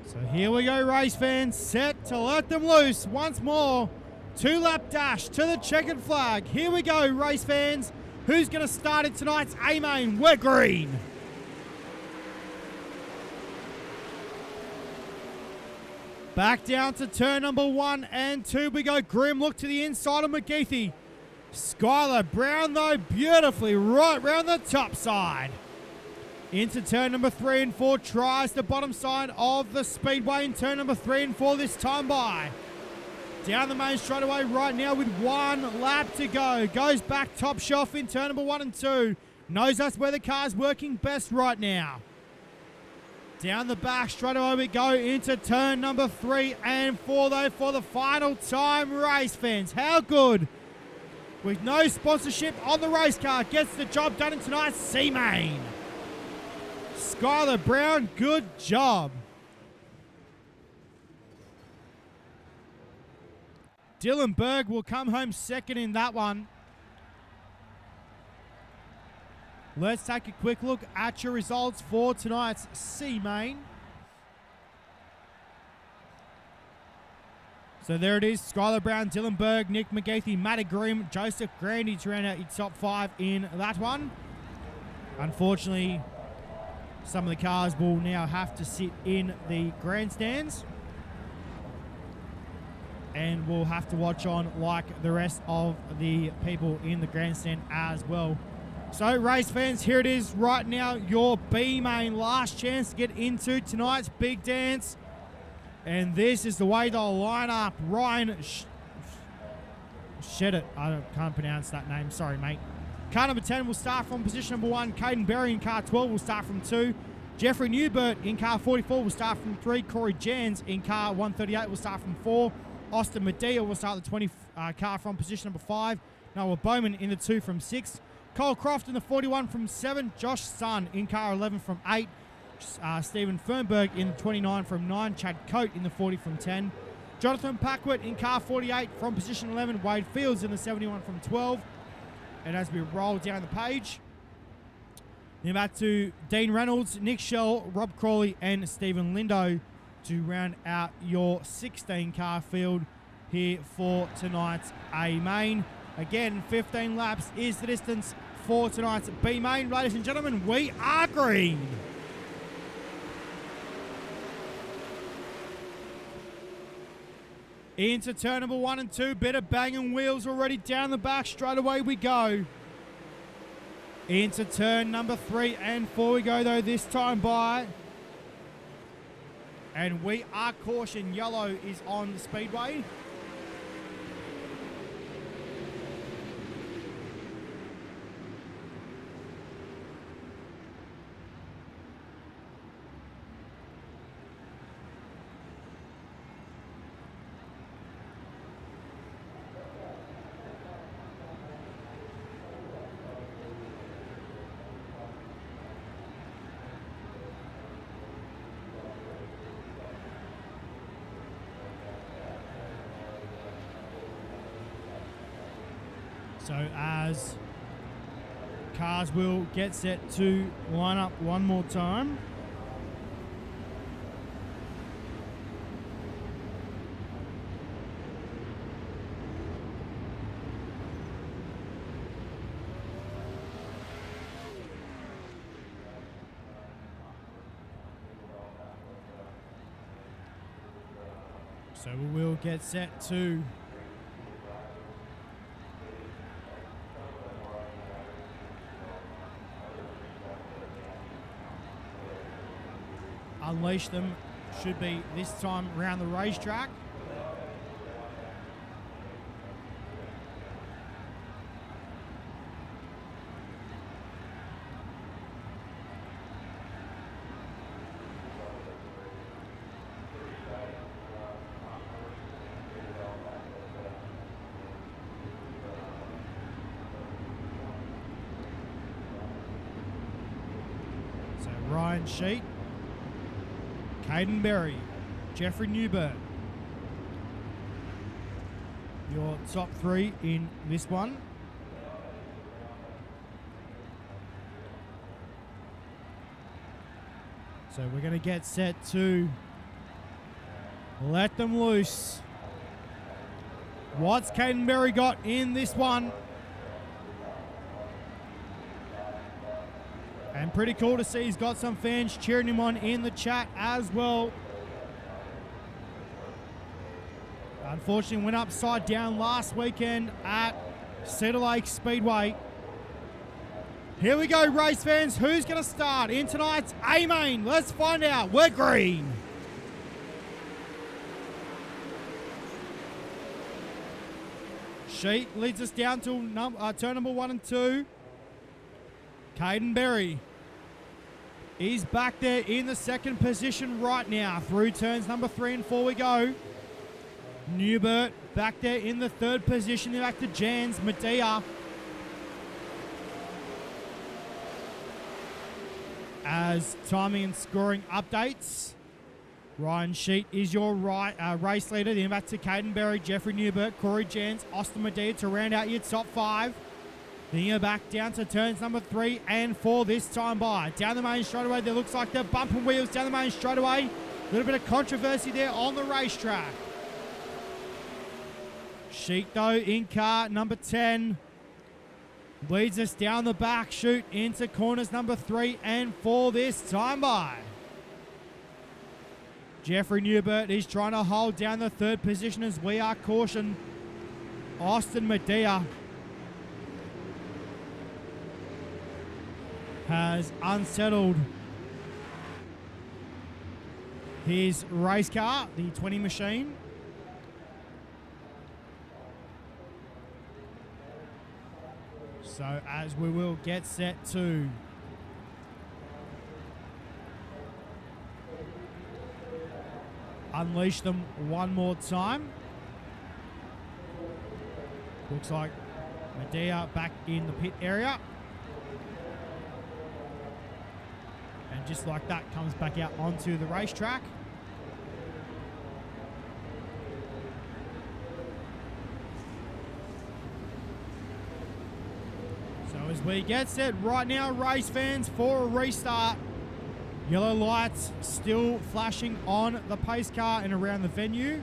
Speaker 1: So here we go, race fans, set to let them loose once more. 2-lap dash to the checkered flag. Here we go, race fans. Who's going to start in tonight's A-Main? We're green. Back down to turn number 1 and 2 we go. Grim look to the inside of McGeethy. Skylar Brown, though, beautifully right round the top side. Into turn number 3 and 4, tries the bottom side of the Speedway in turn number 3 and 4 this time by. Down the main straightaway right now with 1 lap to go. Goes back top shelf in turn number 1 and 2. Knows that's where the car's working best right now. Down the back straightaway we go into turn number 3 and 4 though for the final time, race fans. How good, with no sponsorship on the race car, gets the job done in tonight's C-Main. Skylar Brown, good job. Dylan Berg will come home second in that one. Let's take a quick look at your results for tonight's C-Main. So there it is. Skylar Brown, Dylan Berg, Nick McGeethy, Matty Grimm, Joseph Grandy to round out your top 5 in that one. Unfortunately, some of the cars will now have to sit in the grandstands. And we'll have to watch on like the rest of the people in the grandstand as well. So, race fans, here it is right now. Your B-Main last chance to get into tonight's big dance. And this is the way they'll line up. Ryan Shedit. I can't pronounce that name. Sorry, mate. Car number 10 will start from position number 1. Caden Berry in car 12 will start from 2. Jeffrey Newbert in car 44 will start from 3. Corey Jans in car 138 will start from 4. Austin Medea will start the 20 car from position number 5. Noah Bowman in the 2 from 6. Cole Croft in the 41 from 7. Josh Sun in car 11 from 8. Stephen Fernberg in the 29 from 9. Chad Coate in the 40 from 10. Jonathan Packwood in car 48 from position 11. Wade Fields in the 71 from 12. And as we roll down the page, then back to Dean Reynolds, Nick Shell, Rob Crawley, and Stephen Lindo to round out your 16 car field here for tonight's A-Main. Again, 15 laps is the distance for tonight's B-Main. Ladies and gentlemen, we are green. Into turn number 1 and 2. Bit of banging wheels already down the back. Straight away we go. Into turn number 3 and 4 we go, though, this time by. And we are caution. Yellow is on the Speedway. So as cars will get set to line up one more time. So we will get set to unleash them. Should be this time around the racetrack. So Ryan Sheet, Caden Berry, Jeffrey Newbert, your top 3 in this one. So we're going to get set to Let them loose. What's Caden Berry got in this one? And pretty cool to see he's got some fans cheering him on in the chat as well. Unfortunately, went upside down last weekend at Cedar Lake Speedway. Here we go, race fans. Who's going to start in tonight's A-Main? Let's find out. We're green. Sheet leads us down to turn number 1 and 2. Caden Berry is back there in the second position right now. Through turns number 3 and 4 we go. Newbert back there in the third position. They're back to Jans, Medea. As timing and scoring updates, Ryan Sheet is your race leader. Then back to Caden Berry, Jeffrey Newbert, Corey Jans, Austin Medea to round out your top 5. Then you're back down to turns number 3 and 4 this time by. Down the main straightaway, there looks like they're bumping wheels down the main straightaway. A little bit of controversy there on the racetrack. Sheet, though, in car number 10. Leads us down the back chute into corners number 3 and 4 this time by. Jeffrey Newbert is trying to hold down the third position as we are cautioned. Austin Medea has unsettled his race car, the 20 machine. So as we will get set to unleash them one more time. Looks like Medea back in the pit area. And just like that, comes back out onto the racetrack. So as we get set right now, race fans, for a restart. Yellow lights still flashing on the pace car and around the venue.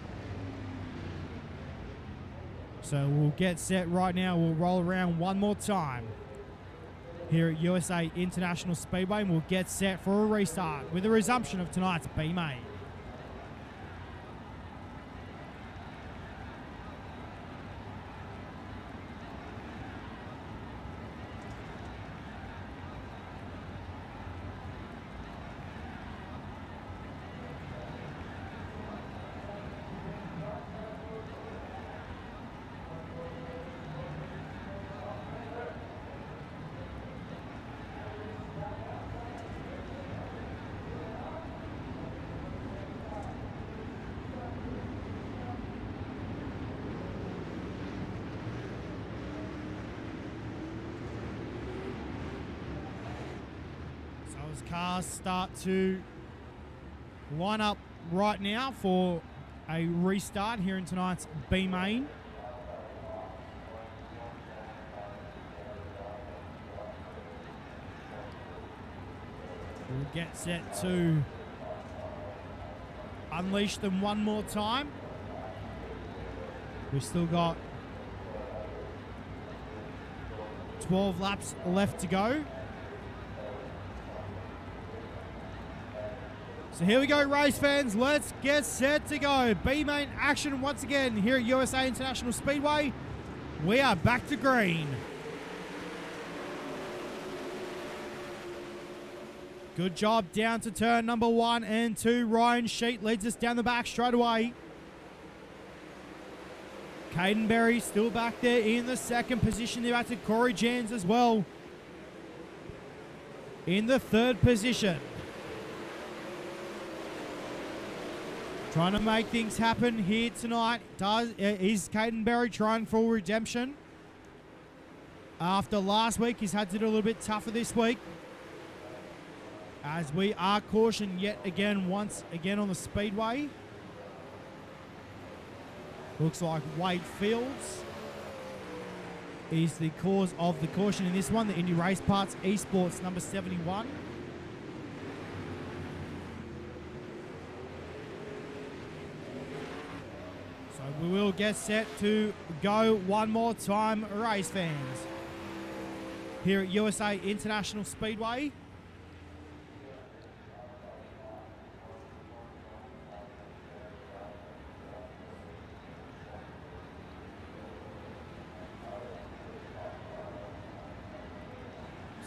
Speaker 1: So we'll get set right now. We'll roll around one more time here at USA International Speedway, and we'll get set for a restart with the resumption of tonight's B-Main. Cars start to line up right now for a restart here in tonight's B-Main. We'll get set to unleash them one more time. We've still got 12 laps left to go. So here we go, race fans. Let's get set to go. B-Main action once again here at USA International Speedway. We are back to green. Good job down to turn number 1 and 2. Ryan Sheet leads us down the back straight away. Caden Berry still back there in the second position. They're back to Corey Jans as well in the third position. Trying to make things happen here tonight. Is Caden Berry trying for redemption? After last week, he's had to do a little bit tougher this week. As we are cautioned yet again, once again on the speedway. Looks like Wade Fields is the cause of the caution in this one. The Indy Race Parts Esports number 71. we will get set to go one more time, race fans. Here at USA International Speedway.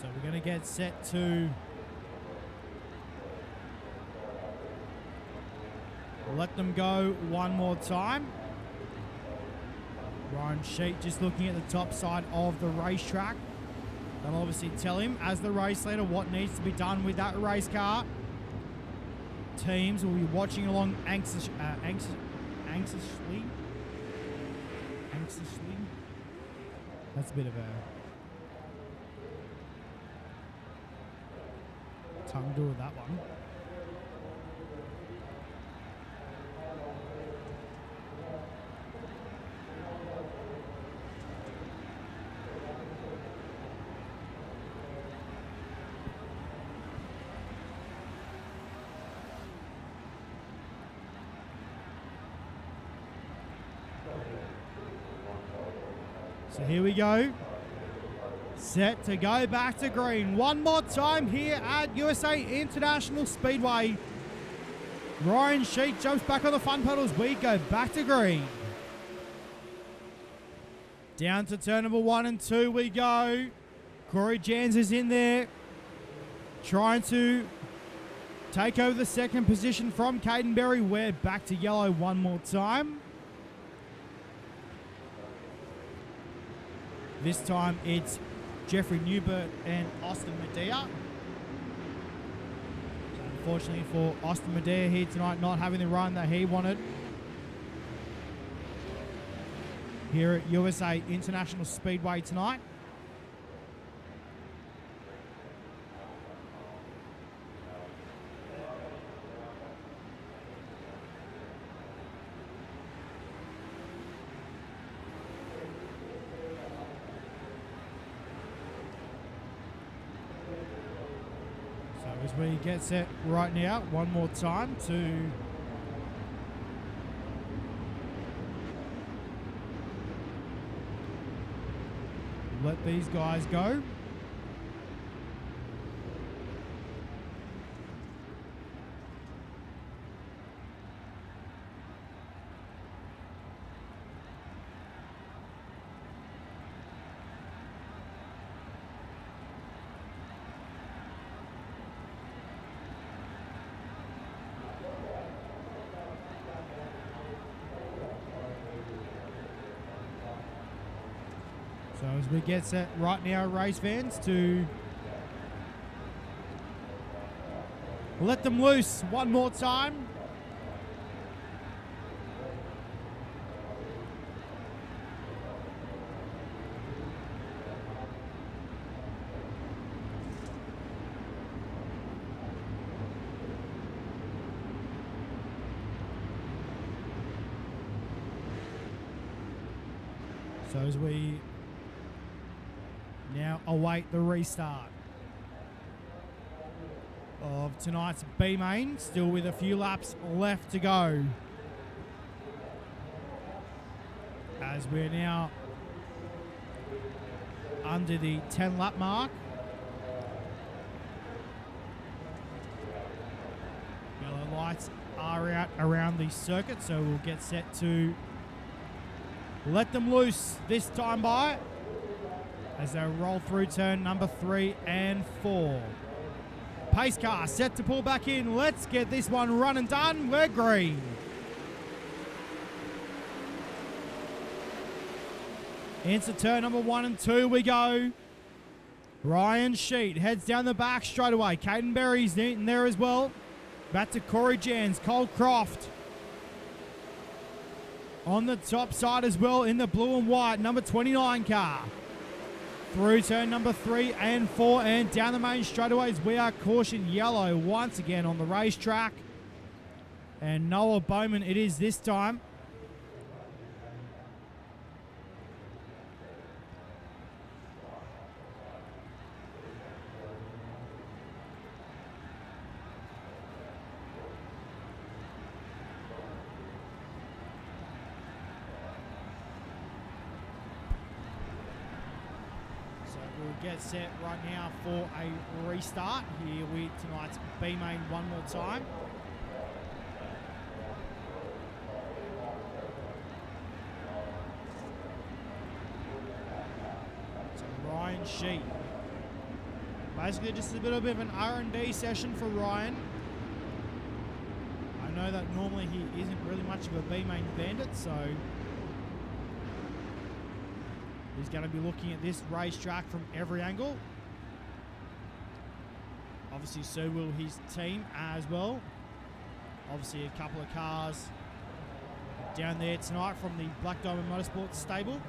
Speaker 1: So we're going to get set to let them go one more time. Ryan Sheet just looking at the top side of the racetrack. They'll obviously tell him, as the race leader, what needs to be done with that race car. Teams will be watching along anxiously. That's a bit of a tongue do with that one. So here we go. Set to go back to green. One more time here at USA International Speedway. Ryan Sheet jumps back on the front pedals. We go back to green. Down to turn number 1 and 2 we go. Corey Jans is in there, trying to take over the second position from Caden Berry. We're back to yellow one more time. This time it's Jeffrey Newbert and Austin Medea. So unfortunately for Austin Medea here tonight, not having the run that he wanted. Here at USA International Speedway tonight. As we get set right now, one more time to let these guys go. So as we get set right now, race fans, to let them loose one more time. So as we now await the restart of tonight's B main, still with a few laps left to go. As we're now under the 10 lap mark. Yellow lights are out around the circuit, so we'll get set to let them loose this time by as they roll through turn number 3 and 4. Pace car set to pull back in. Let's get this one run and done. We're green. Into turn number 1 and 2 we go. Ryan Sheet heads down the back straight away. Caden Berry's in there as well. Back to Corey Jans. Cole Croft on the top side as well in the blue and white number 29 car. Through turn number 3 and 4 and down the main straightaways. We are caution yellow once again on the racetrack. And Noah Bowman it is this time. we'll get set right now for a restart here with tonight's B main one more time. So Ryan Sheet. Basically just a little bit of an R&D session for Ryan. I know that normally he isn't really much of a B main bandit, so he's going to be looking at this racetrack from every angle. Obviously, so will his team as well. Obviously, a couple of cars down there tonight from the Black Diamond Motorsports stable.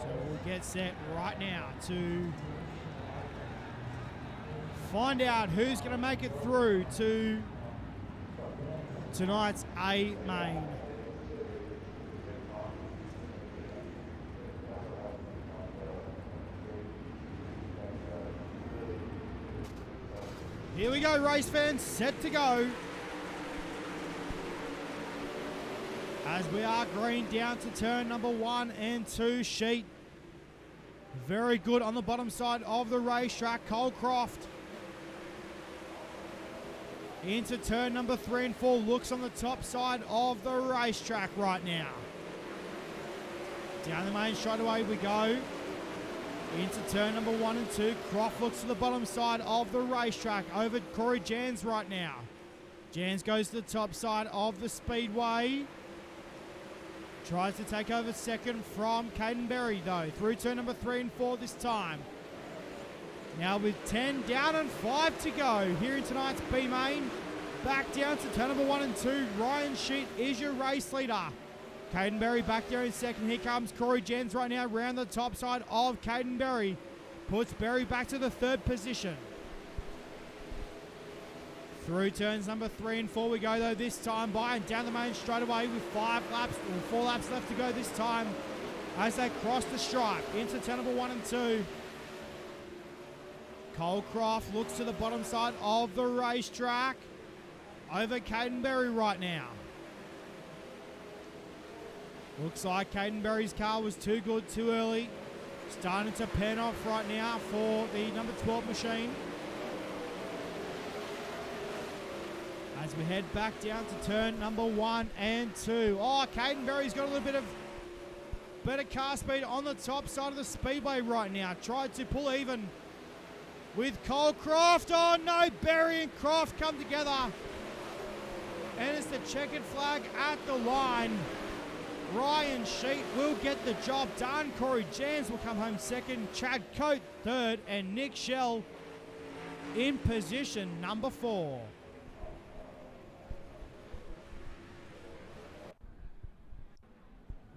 Speaker 1: So we'll get set right now to find out who's going to make it through to tonight's A main. Here we go, race fans, set to go. As we are green down to turn number 1 and 2, Sheet. Very good on the bottom side of the racetrack, Colecroft. Into turn number 3 and 4, looks on the top side of the racetrack right now. Down the main straightaway we go. Into turn number 1 and 2. Croft looks to the bottom side of the racetrack over Corey Jans right now. Jans goes to the top side of the Speedway. Tries to take over second from Caden Berry though. Through turn number 3 and 4 this time. Now with 10 down and 5 to go here in tonight's B main. Back down to turn number 1 and 2. Ryan Sheet is your race leader. Caden Berry back there in second. Here comes Corey Jens right now round the top side of Caden Berry. Puts Berry back to the 3rd position. Through turns number 3 and 4 we go though this time by and down the main straight away with 4 laps left to go this time as they cross the stripe into turn number 1 and 2. Colecroft looks to the bottom side of the racetrack over Caden Berry right now. Looks like Caden Berry's car was too good too early. Starting to pen off right now for the number 12 machine. As we head back down to turn number 1 and 2. Oh, Caden Berry's got a little bit of better car speed on the top side of the Speedway right now. Tried to pull even with Colecroft. Oh no, Berry and Croft come together. And it's the checkered flag at the line. Ryan Sheet will get the job done. Corey Jans will come home second. Chad Coate third. And Nick Shell in position number 4.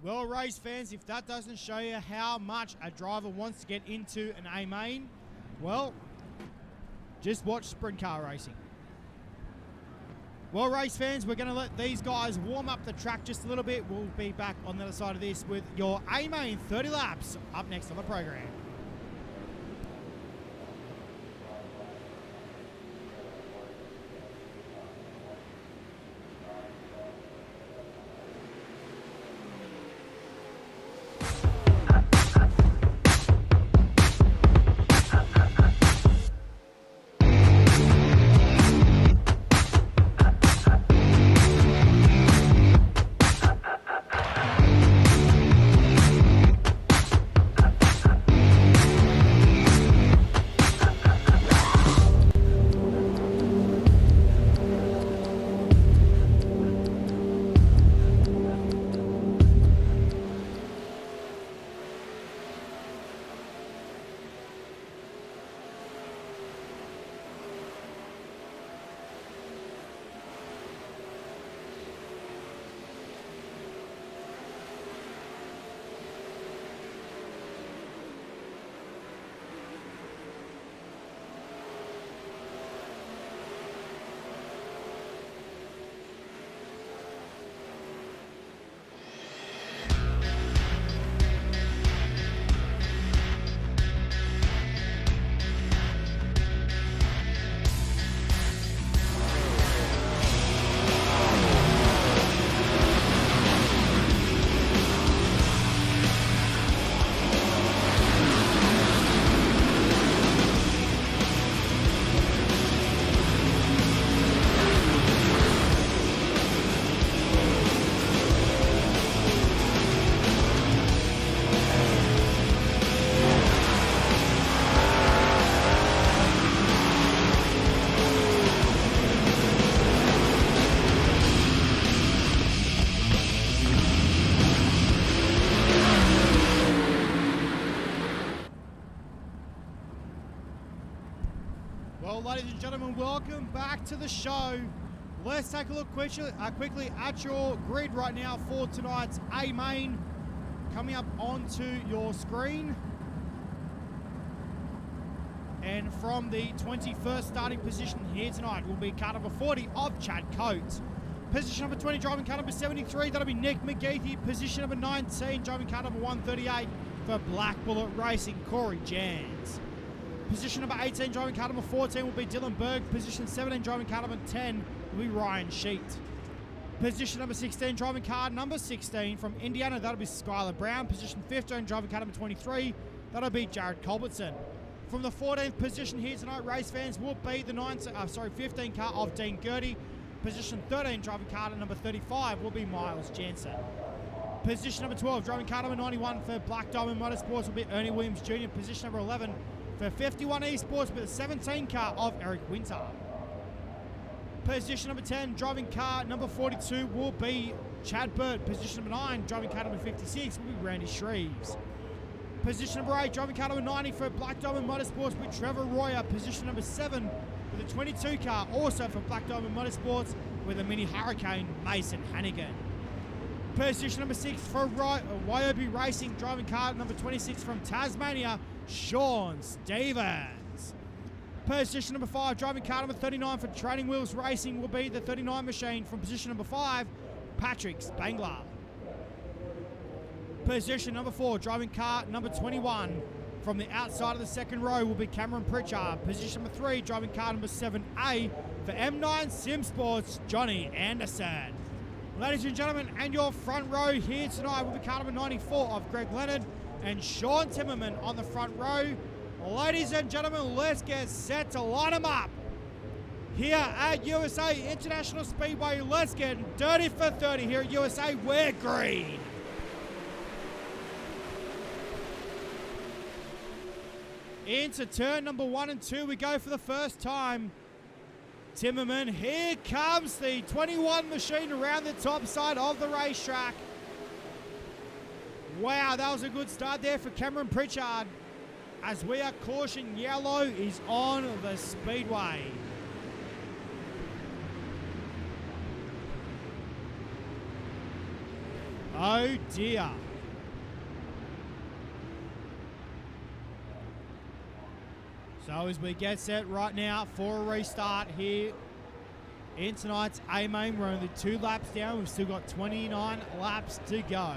Speaker 1: Well, race fans, if that doesn't show you how much a driver wants to get into an A main, well, just watch sprint car racing. Well, race fans, we're going to let these guys warm up the track just a little bit. We'll be back on the other side of this with your A main 30 laps up next on the program. Well, ladies and gentlemen, welcome back to the show. Let's take a look quickly at your grid right now for tonight's A main. Coming up onto your screen. And from the 21st starting position here tonight will be car number 40 of Chad Coates. Position number 20, driving car number 73, that'll be Nick McGeethy. Position number 19, driving car number 138 for Black Bullet Racing, Corey Jans. Position number 18, driving car number 14 will be Dylan Berg. Position 17, driving car number 10 will be Ryan Sheet. Position number 16, driving car number 16 from Indiana, that'll be Skylar Brown. Position 15, driving car number 23, that'll be Jared Culbertson. From the 14th position here tonight, race fans, will be the 15 car of Dean Gertie. Position 13, driving car number 35 will be Miles Jansen. Position number 12, driving car number 91 for Black Diamond Motorsports will be Ernie Williams Jr. Position number 11 for 51 Esports will be the 17 car of Eric Winter. Position number 10, driving car number 42 will be Chad Burt. Position number 9, driving car number 56 will be Randy Shreves. Position number 8, driving car number 90 for Black Diamond Motorsports will be Trevor Royer. Position number 7 with the 22 car, also for Black Diamond Motorsports with a Mini Hurricane, Mason Hannigan. Position number 6 for YOB Racing, driving car number 26 from Tasmania, Sean Stevens. Position number 5, driving car number 39 for Training Wheels Racing will be the 39 machine from position number 5, Patrick Spangler. Position number 4, driving car number 21 from the outside of the second row will be Cameron Pritchard. Position number 3, driving car number 7A for M9 Sim Sports, Johnny Anderson. Ladies and gentlemen, and your front row here tonight will be car number 94 of Greg Leonard and Sean Timmerman on the front row. Ladies and gentlemen, let's get set to line them up. Here at USA International Speedway, let's get dirty for 30 here at USA. We're green. Into turn number 1 and 2 we go for the first time. Timmerman, here comes the 21 machine around the top side of the racetrack. Wow, that was a good start there for Cameron Pritchard. As we are caution yellow is on the speedway. Oh dear. So as we get set right now for a restart here in tonight's A main, we're only 2 laps down. We've still got 29 laps to go.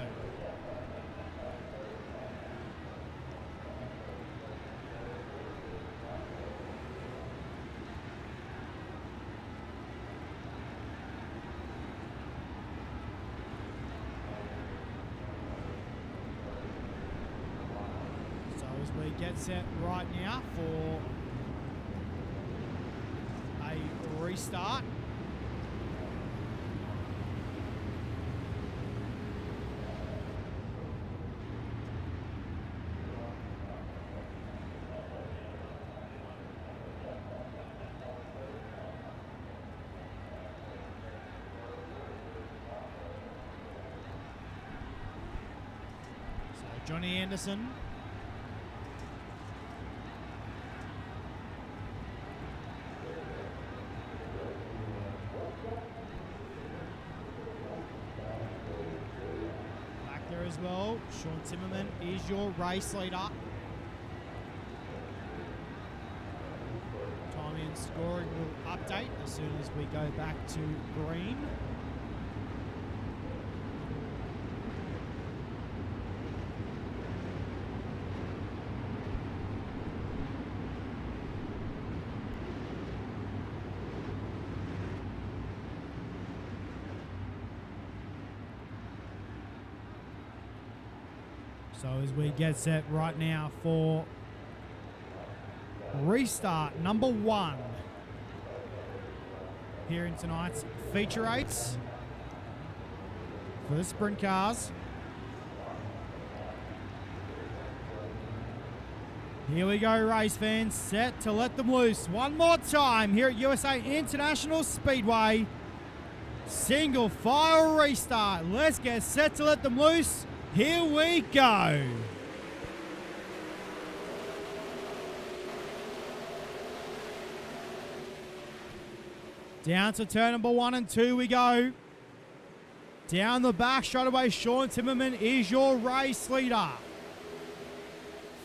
Speaker 1: We get set right now for a restart. So Johnny Anderson. As well, Sean Timmerman is your race leader. Timing and scoring will update as soon as we go back to green. So as we get set right now for restart number 1 here in tonight's feature 8s for the sprint cars. Here we go, race fans, set to let them loose one more time here at USA International Speedway. Single file restart. Let's get set to let them loose. Here we go. Down to turn number 1 and 2 we go. Down the back straight away, Sean Timmerman is your race leader.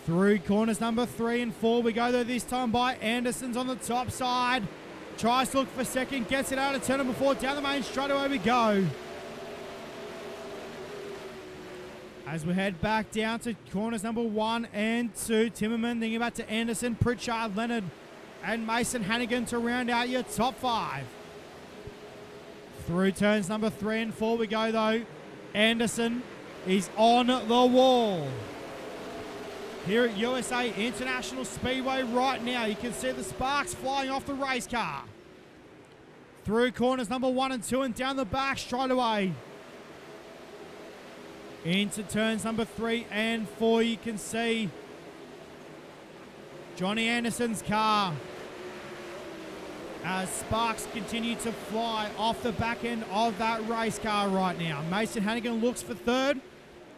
Speaker 1: Through corners number 3 and 4 we go, though this time by Anderson's on the top side. Tries to look for second, gets it out of turn number 4. Down the main straight away we go. As we head back down to corners number 1 and 2, Timmerman thinking about to Anderson, Pritchard, Leonard, and Mason Hannigan to round out your top 5. Through turns number 3 and 4 we go, though. Anderson is on the wall. Here at USA International Speedway right now, you can see the sparks flying off the race car. Through corners number 1 and 2 and down the back straight away. Into turns number 3 and 4, you can see Johnny Anderson's car as sparks continue to fly off the back end of that race car right now. Mason Hannigan looks for third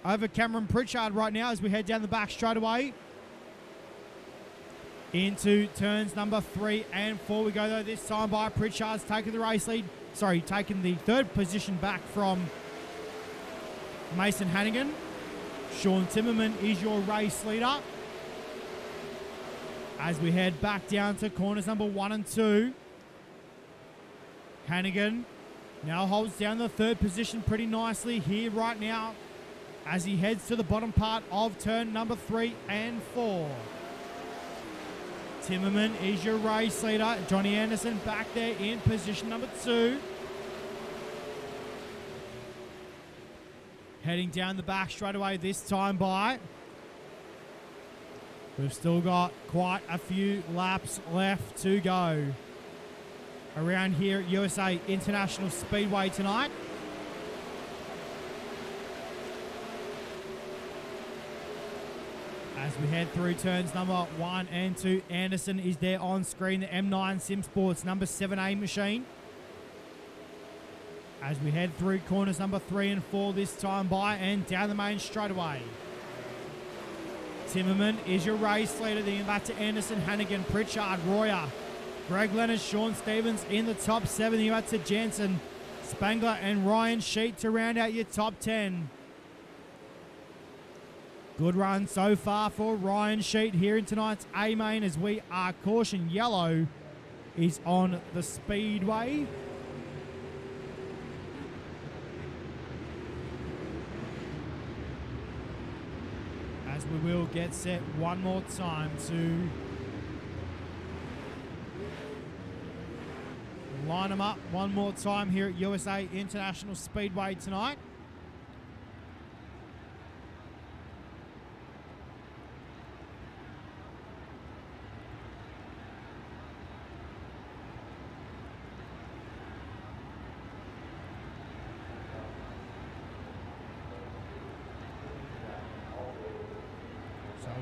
Speaker 1: over Cameron Pritchard right now as we head down the back straight away. Into turns number 3 and 4 we go, though this time by Pritchard's taking the race lead. Sorry, taking the third position back from Mason Hannigan. Sean Timmerman is your race leader. As we head back down to corners number 1 and 2. Hannigan now holds down the third position pretty nicely here right now as he heads to the bottom part of turn number 3 and 4. Timmerman is your race leader. Johnny Anderson back there in position number 2. Heading down the back straight away this time by. We've still got quite a few laps left to go around here at USA International Speedway tonight. As we head through turns number 1 and 2, Anderson is there on screen, the M9 Sim Sports number 7A machine. As we head through corners number 3 and 4 this time by and down the main straight away. Timmerman is your race leader, then back to Anderson, Hannigan, Pritchard, Royer, Greg Leonard, Sean Stevens in the top 7. Then back to Jansen, Spangler, and Ryan Sheet to round out your top 10. Good run so far for Ryan Sheet here in tonight's A-Main as we are caution yellow is on the Speedway. As we will get set one more time to line them up one more time here at USA International Speedway tonight.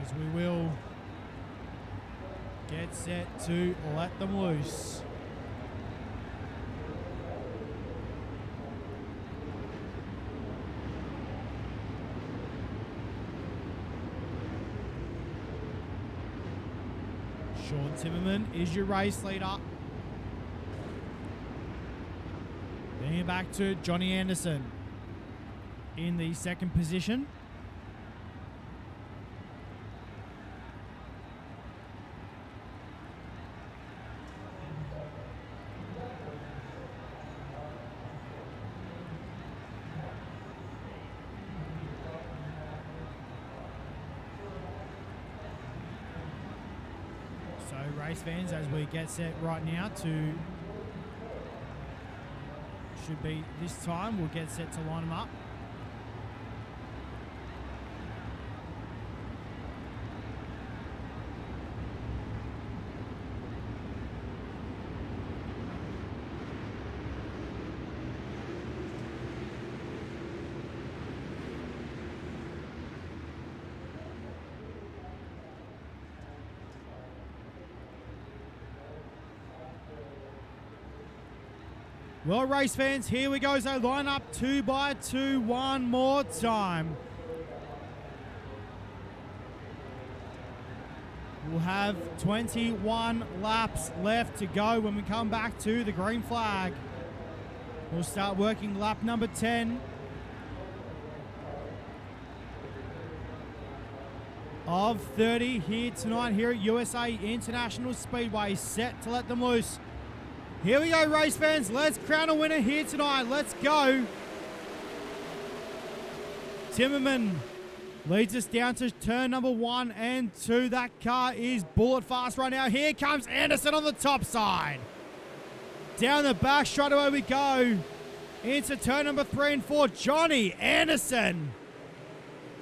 Speaker 1: As we will get set to let them loose. Sean Timmerman is your race leader. Then back to Johnny Anderson in the second position. Race fans, as we get set right now to, should be this time, we'll get set to line them up. Well, race fans, here we go. So line up 2 by 2 one more time. We'll have 21 laps left to go when we come back to the green flag. We'll start working lap number 10 of 30 here tonight here at USA International Speedway, set to let them loose. Here we go, race fans. Let's crown a winner here tonight. Let's go. Timmerman leads us down to turn number 1 and 2. That car is bullet fast right now. Here comes Anderson on the top side. Down the back straight away we go. Into turn number 3 and 4. Johnny Anderson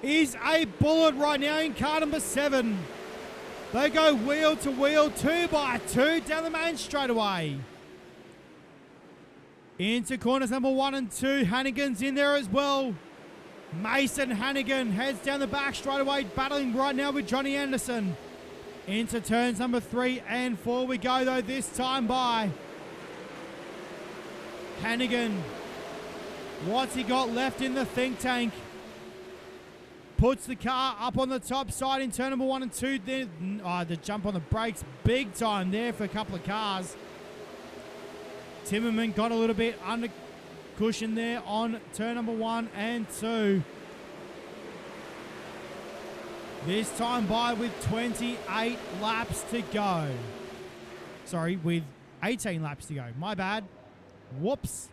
Speaker 1: is a bullet right now in car number 7. They go wheel to wheel, 2 by 2 down the main straightaway. Into corners number 1 and 2. Hannigan's in there as well. Mason Hannigan heads down the back straight away, battling right now with Johnny Anderson. Into turns number 3 and 4 we go, though, this time by Hannigan. What's he got left in the think tank? Puts the car up on the top side in turn number 1 and 2. The jump on the brakes, big time there for a couple of cars. Timmerman got a little bit under cushion there on turn number 1 and 2. This time by with 28 laps to go. Sorry, with 18 laps to go. My bad. Whoops.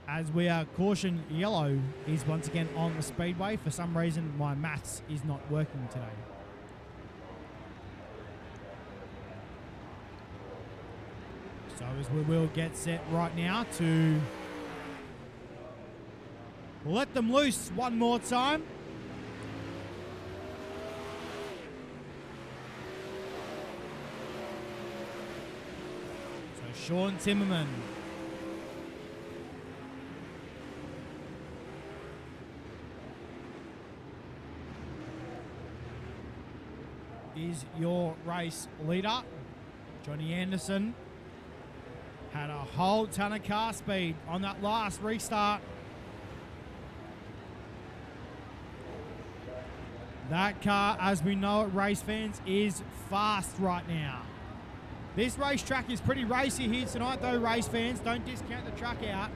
Speaker 1: As we are caution yellow is once again on the speedway. For some reason, my maths is not working today. So as we will get set right now to let them loose one more time. So Sean Timmerman is your race leader. Johnny Anderson had a whole ton of car speed on that last restart. That car, as we know it, race fans, is fast right now. This racetrack is pretty racy here tonight, though, race fans. Don't discount the track out.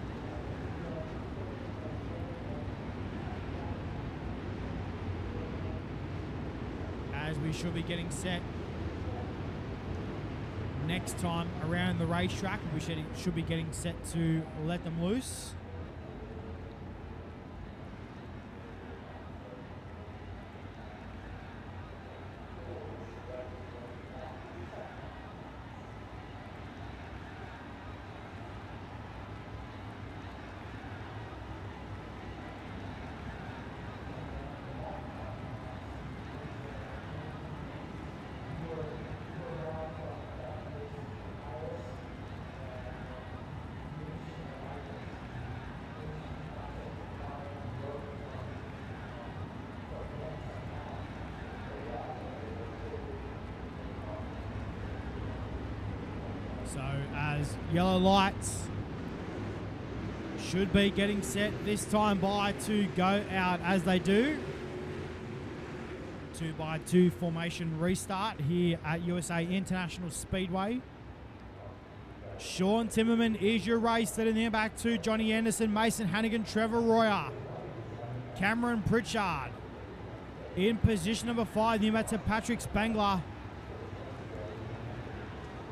Speaker 1: As we should be getting set next time around the racetrack, we should be getting set to let them loose. So as yellow lights should be getting set this time by to go out as they do. 2x2 formation restart here at USA International Speedway. Sean Timmerman is your race leader in the back to Johnny Anderson, Mason Hannigan, Trevor Royer, Cameron Pritchard. In position number 5, near to Patrick Spangler.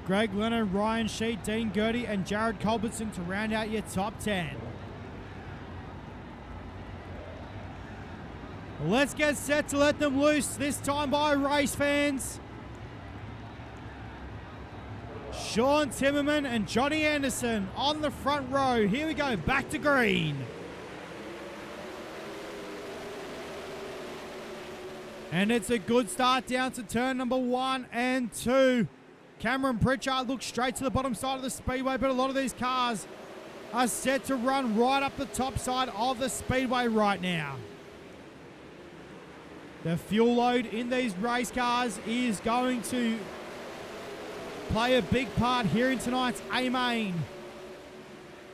Speaker 1: Greg Leonard, Ryan Sheet, Dean Gertie, and Jared Culbertson to round out your top 10. Let's get set to let them loose, this time by race fans. Sean Timmerman and Johnny Anderson on the front row. Here we go, back to green. And it's a good start down to turn number 1 and 2. Cameron Pritchard looks straight to the bottom side of the speedway, but a lot of these cars are set to run right up the top side of the speedway right now. The fuel load in these race cars is going to play a big part here in tonight's A-Main.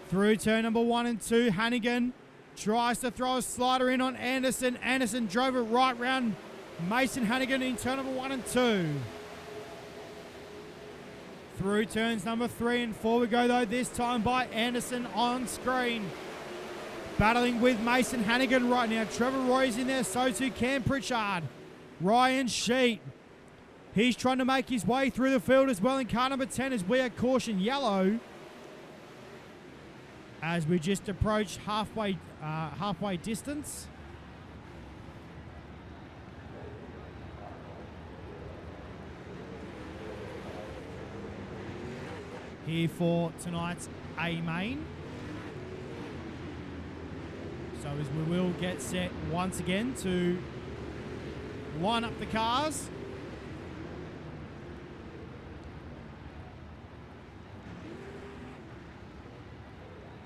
Speaker 1: Through turn number 1 and 2, Hannigan tries to throw a slider in on Anderson. Anderson drove it right round Mason Hannigan in turn number 1 and 2. Through turns number 3 and 4 we go though, this time by Anderson on screen. Battling with Mason Hannigan right now. Trevor Roy's in there, so too Cam Pritchard. Ryan Sheet. He's trying to make his way through the field as well in car number 10 as we are caution yellow. As we just approach halfway distance. Here for tonight's A main. So as we will get set once again to line up the cars.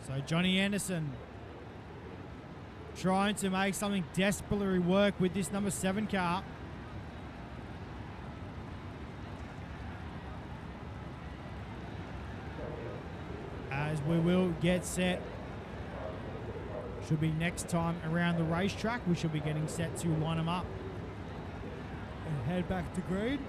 Speaker 1: So Johnny Anderson trying to make something desperately work with this number 7 car. As we will get set. Should be next time around the racetrack. We should be getting set to line them up and head back to grid.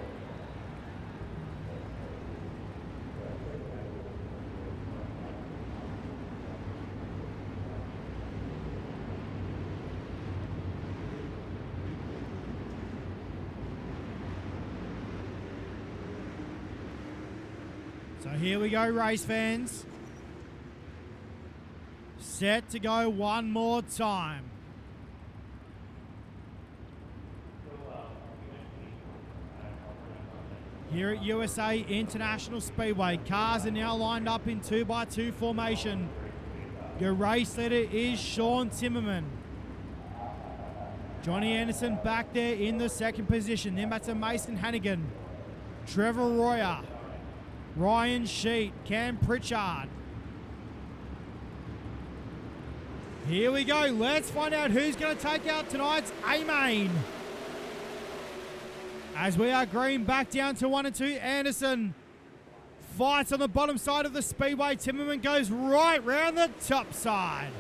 Speaker 1: So here we go, race fans. Set to go one more time. Here at USA International Speedway, cars are now lined up in 2x2 formation. Your race leader is Sean Timmerman. Johnny Anderson back there in the second position. Then back to Mason Hannigan, Trevor Royer, Ryan Sheet, Cam Pritchard. Here we go. Let's find out who's going to take out tonight's A-main. As we are green back down to 1 and 2. Anderson fights on the bottom side of the speedway. Timmerman goes right round the top side.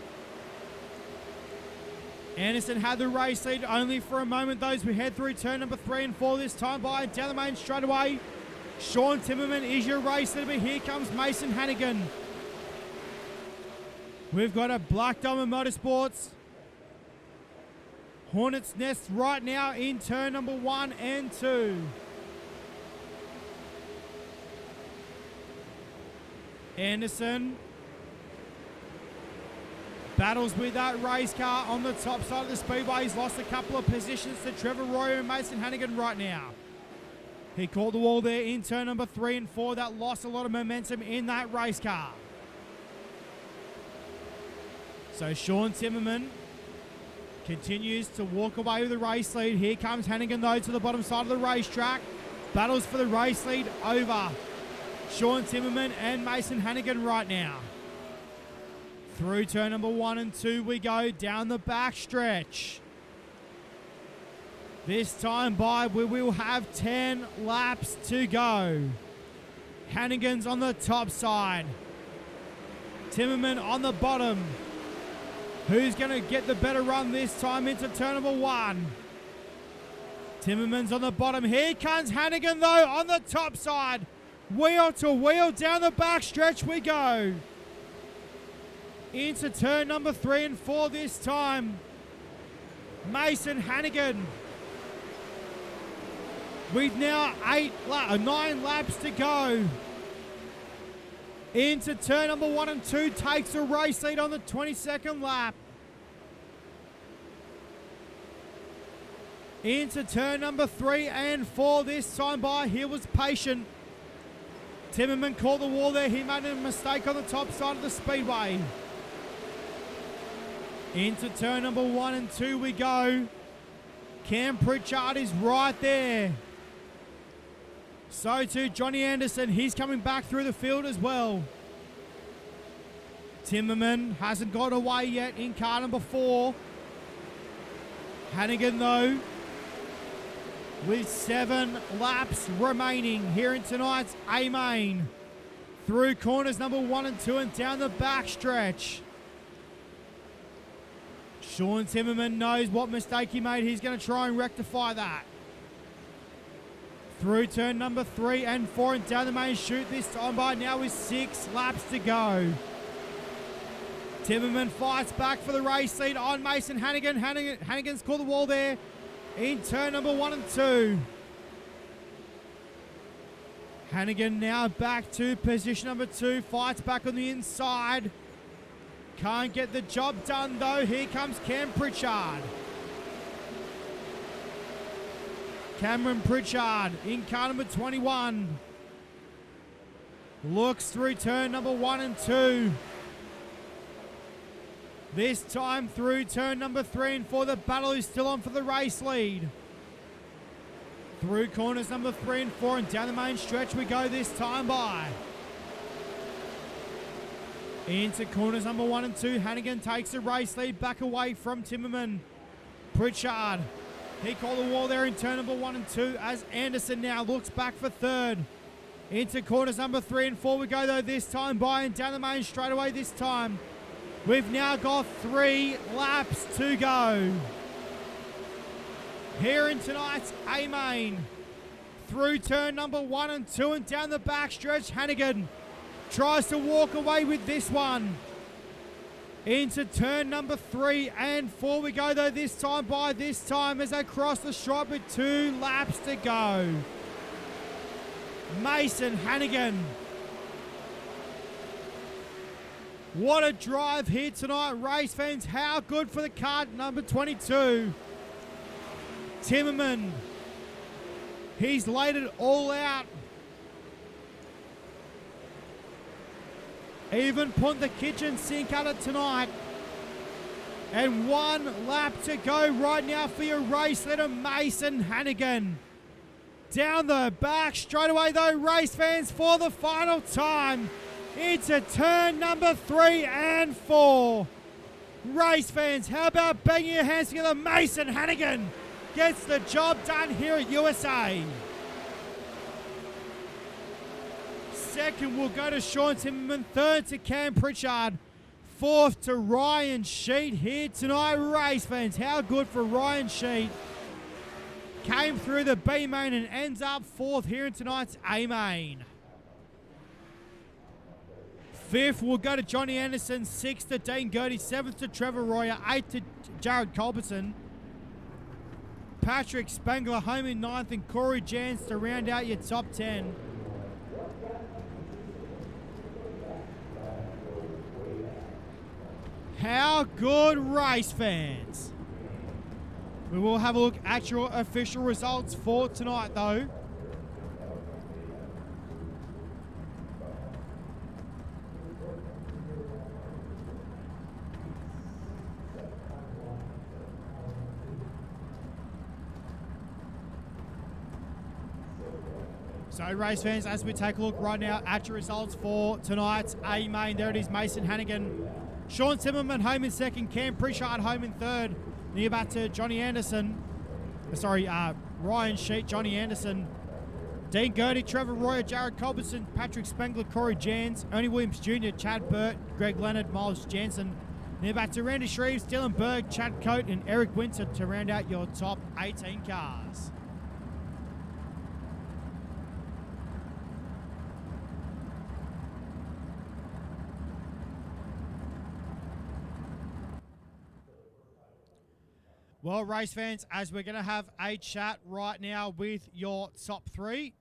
Speaker 1: Anderson had the race lead only for a moment. Those we head through turn number 3 and 4 this time by down the main straight away. Sean Timmerman is your race leader, but here comes Mason Hannigan. We've got a Black Diamond Motorsports Hornet's Nest right now in turn number 1 and 2. Anderson battles with that race car on the top side of the speedway. He's lost a couple of positions to Trevor Royer and Mason Hannigan right now. He caught the wall there in turn number 3 and 4. That lost a lot of momentum in that race car. So Sean Timmerman continues to walk away with the race lead. Here comes Hannigan though to the bottom side of the racetrack. Battles for the race lead over Sean Timmerman and Mason Hannigan right now. Through turn number 1 and 2 we go down the back stretch. This time by we will have 10 laps to go. Hannigan's on the top side. Timmerman on the bottom. Who's going to get the better run this time into turn number 1? Timmerman's on the bottom. Here comes Hannigan though on the top side. Wheel to wheel down the back stretch we go. Into turn number 3 and 4 this time. Mason Hannigan. With now 9 laps to go. Into turn number 1 and 2, takes a race lead on the 22nd lap. Into turn number 3 and 4 this time by. He was patient. Timmerman caught the wall there. He made a mistake on the top side of the speedway. Into turn number 1 and 2 we go. Cam Pritchard is right there. So too Johnny Anderson, he's coming back through the field as well. Timmerman hasn't got away yet in car number 4. Hannigan though, with 7 laps remaining here in tonight's A-main. Through corners number 1 and 2 and down the back stretch. Sean Timmerman knows what mistake he made. He's going to try and rectify that. Through turn number 3 and 4 and down the main chute this time by now with 6 laps to go. Timmerman fights back for the race lead on Mason Hannigan. Hannigan's caught the wall there in turn number 1 and 2. Hannigan now back to position number 2. Fights back on the inside. Can't get the job done though. Here comes Cam Pritchard. Cameron Pritchard in car number 21. Looks through turn number 1 and 2. This time through turn number 3 and 4. The battle is still on for the race lead. Through corners number 3 and 4 and down the main stretch we go this time by. Into corners number 1 and 2. Hannigan takes the race lead back away from Timmerman. Pritchard. He called the wall there in turn number 1 and 2 as Anderson now looks back for third. Into corners number 3 and 4 we go though this time by and down the main straightaway this time. We've now got 3 laps to go. Here in tonight's A-Main. Through turn number 1 and 2 and down the back stretch, Hannigan tries to walk away with this one. Into turn number 3 and 4 we go though this time by this time as they cross the stripe with 2 laps to go. Mason Hannigan. What a drive here tonight, race fans. How good for the car number 22. Timmerman. He's laid it all out. Even put the kitchen sink at it tonight. And 1 lap to go right now for your race leader, Mason Hannigan. Down the back straight away though, race fans, for the final time. Into turn number 3 and 4. Race fans, how about banging your hands together? Mason Hannigan gets the job done here at USA. Second will go to Sean Timmerman. Third to Cam Pritchard. Fourth to Ryan Sheet here tonight. Race fans, how good for Ryan Sheet. Came through the B main and ends up 4th here in tonight's A main. 5th will go to Johnny Anderson. 6th to Dean Gertie. 7th to Trevor Royer. 8th to Jared Culbertson. Patrick Spangler home in 9th and Corey Jans to round out your top 10. How good, race fans. We will have a look at your official results for tonight though. So race fans, as we take a look right now at your results for tonight's A main, there it is, Mason Hannigan. Sean Timmerman home in 2nd, Cam Pritchard home in 3rd. Near back to Johnny Anderson. Ryan Sheet, Johnny Anderson. Dean Gertie, Trevor Royer, Jared Culbertson, Patrick Spengler, Corey Jans, Ernie Williams Jr., Chad Burt, Greg Leonard, Miles Jansen. Near back to Randy Shreves, Dylan Berg, Chad Coate, and Eric Winter to round out your top 18 cars. Well, race fans, as we're going to have a chat right now with your top 3.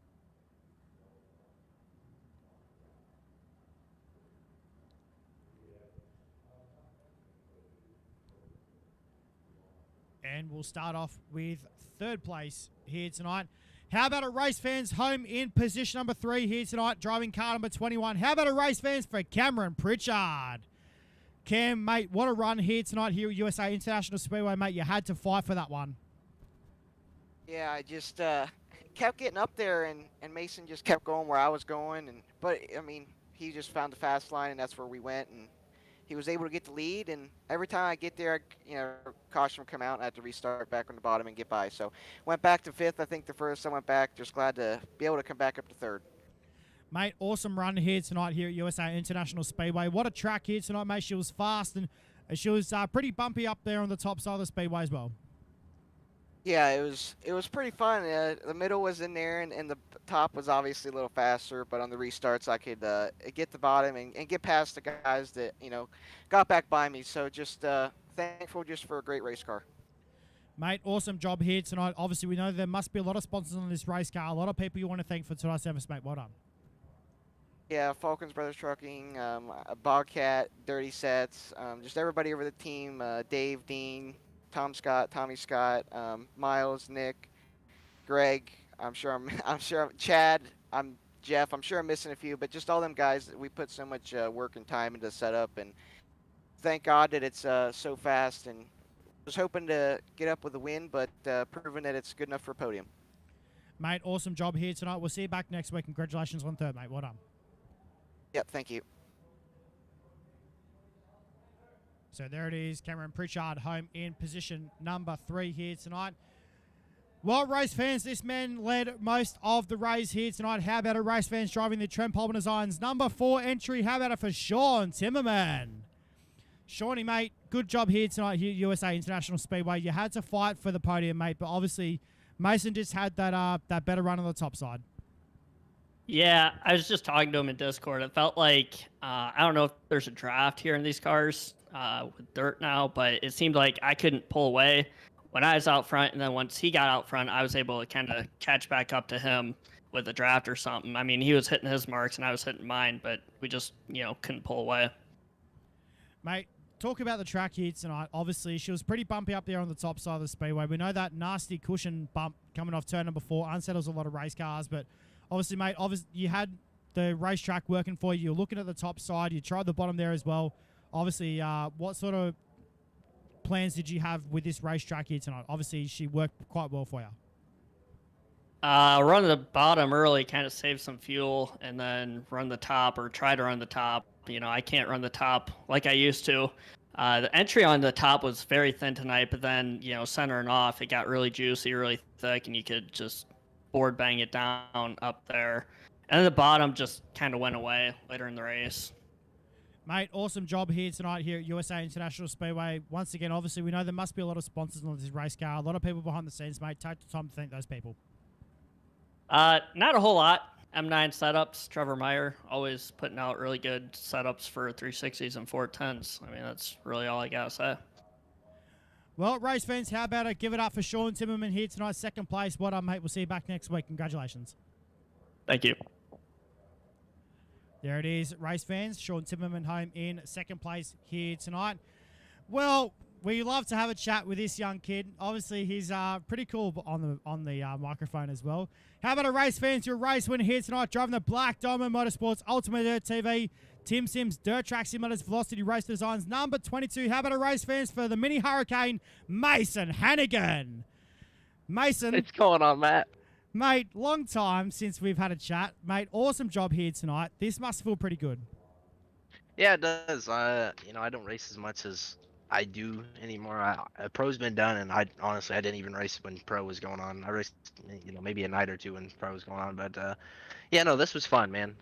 Speaker 1: And we'll start off with 3rd place here tonight. How about a race fans home in position number 3 here tonight, driving car number 21. How about a race fans for Cameron Pritchard? Cam, mate, what a run here tonight here at USA International Speedway, mate. You had to fight for that one.
Speaker 2: Yeah, I just kept getting up there, and Mason just kept going where I was going. But, I mean, he just found the fast line, and that's where we went. And he was able to get the lead. And every time I get there, caution would come out, and I had to restart back on the bottom and get by. So went back to 5th. I think the first I went back. Just glad to be able to come back up to 3rd.
Speaker 1: Mate, awesome run here tonight here at USA International Speedway. What a track here tonight, mate. She was fast and She was pretty bumpy up there on the top side of the speedway as well.
Speaker 2: Yeah, it was pretty fun. The middle was in there, and the top was obviously a little faster. But on the restarts, I could get the bottom and get past the guys that got back by me. So just thankful just for a great race car.
Speaker 1: Mate, awesome job here tonight. Obviously, we know there must be a lot of sponsors on this race car. A lot of people you want to thank for tonight's service, mate. Well done.
Speaker 2: Yeah, Falcons Brothers Trucking, Bobcat, Dirty Sets, just everybody over the team. Dave, Dean, Tommy Scott, Miles, Nick, Greg. Chad. I'm Jeff. I'm sure I'm missing a few, but just all them guys. We put so much work and time into the setup, and thank God that it's so fast. And was hoping to get up with a win, but proving that it's good enough for a podium.
Speaker 1: Mate, awesome job here tonight. We'll see you back next week. Congratulations on third, mate. Well done.
Speaker 2: Yep, thank you.
Speaker 1: So there it is. Cameron Pritchard home in position number 3 here tonight. Well, race fans, this man led most of the race here tonight. How about a race fans driving the Trent Palmer Designs number 4 entry? How about it for Sean Timmerman? Shawnee, mate, good job here tonight here at USA International Speedway. You had to fight for the podium, mate, but obviously Mason just had that better run on the top side.
Speaker 3: Yeah, I was just talking to him in Discord. It felt like, I don't know if there's a draft here in these cars with dirt now, but it seemed like I couldn't pull away when I was out front. And then once he got out front, I was able to kind of catch back up to him with a draft or something. I mean, he was hitting his marks and I was hitting mine, but we just, couldn't pull away.
Speaker 1: Mate, talk about the track here tonight. Obviously, she was pretty bumpy up there on the top side of the speedway. We know that nasty cushion bump coming off turn number 4 unsettles a lot of race cars, but obviously, mate, you had the racetrack working for you. You're looking at the top side. You tried the bottom there as well. Obviously, what sort of plans did you have with this racetrack here tonight? Obviously, she worked quite well for you.
Speaker 3: Run the bottom early, kind of save some fuel, and then run the top or try to run the top. I can't run the top like I used to. The entry on the top was very thin tonight, but then, centering off, it got really juicy, really thick, and you could just board bang it down up there. And then the bottom just kind of went away later in the race.
Speaker 1: Mate, awesome job here tonight here at USA International Speedway. Once again, obviously, we know there must be a lot of sponsors on this race car, a lot of people behind the scenes, mate. Take the time to thank those people.
Speaker 3: Not a whole lot. M9 setups, Trevor Meyer, always putting out really good setups for 360s and 410s. I mean, that's really all I got to say.
Speaker 1: Well, race fans, how about it? Give it up for Sean Timmerman here tonight, second place. Well done, mate. We'll see you back next week. Congratulations.
Speaker 3: Thank you.
Speaker 1: There it is, race fans. Sean Timmerman home in second place here tonight. Well, we love to have a chat with this young kid. Obviously, he's pretty cool on the microphone as well. How about a race fans? Your race winner here tonight, driving the Black Diamond Motorsports Ultimate Dirt TV, Tim Sims Dirt Track Simulators Velocity Race Designs, number 22. How about a race fans for the Mini Hurricane, Mason Hannigan? Mason.
Speaker 4: What's going on, Matt?
Speaker 1: Mate, long time since we've had a chat. Mate, awesome job here tonight. This must feel pretty good.
Speaker 4: Yeah, it does. I don't race as much as I do anymore. Pro's been done, and I didn't even race when Pro was going on. I raced, maybe a night or two when Pro was going on. But yeah, no, this was fun, man.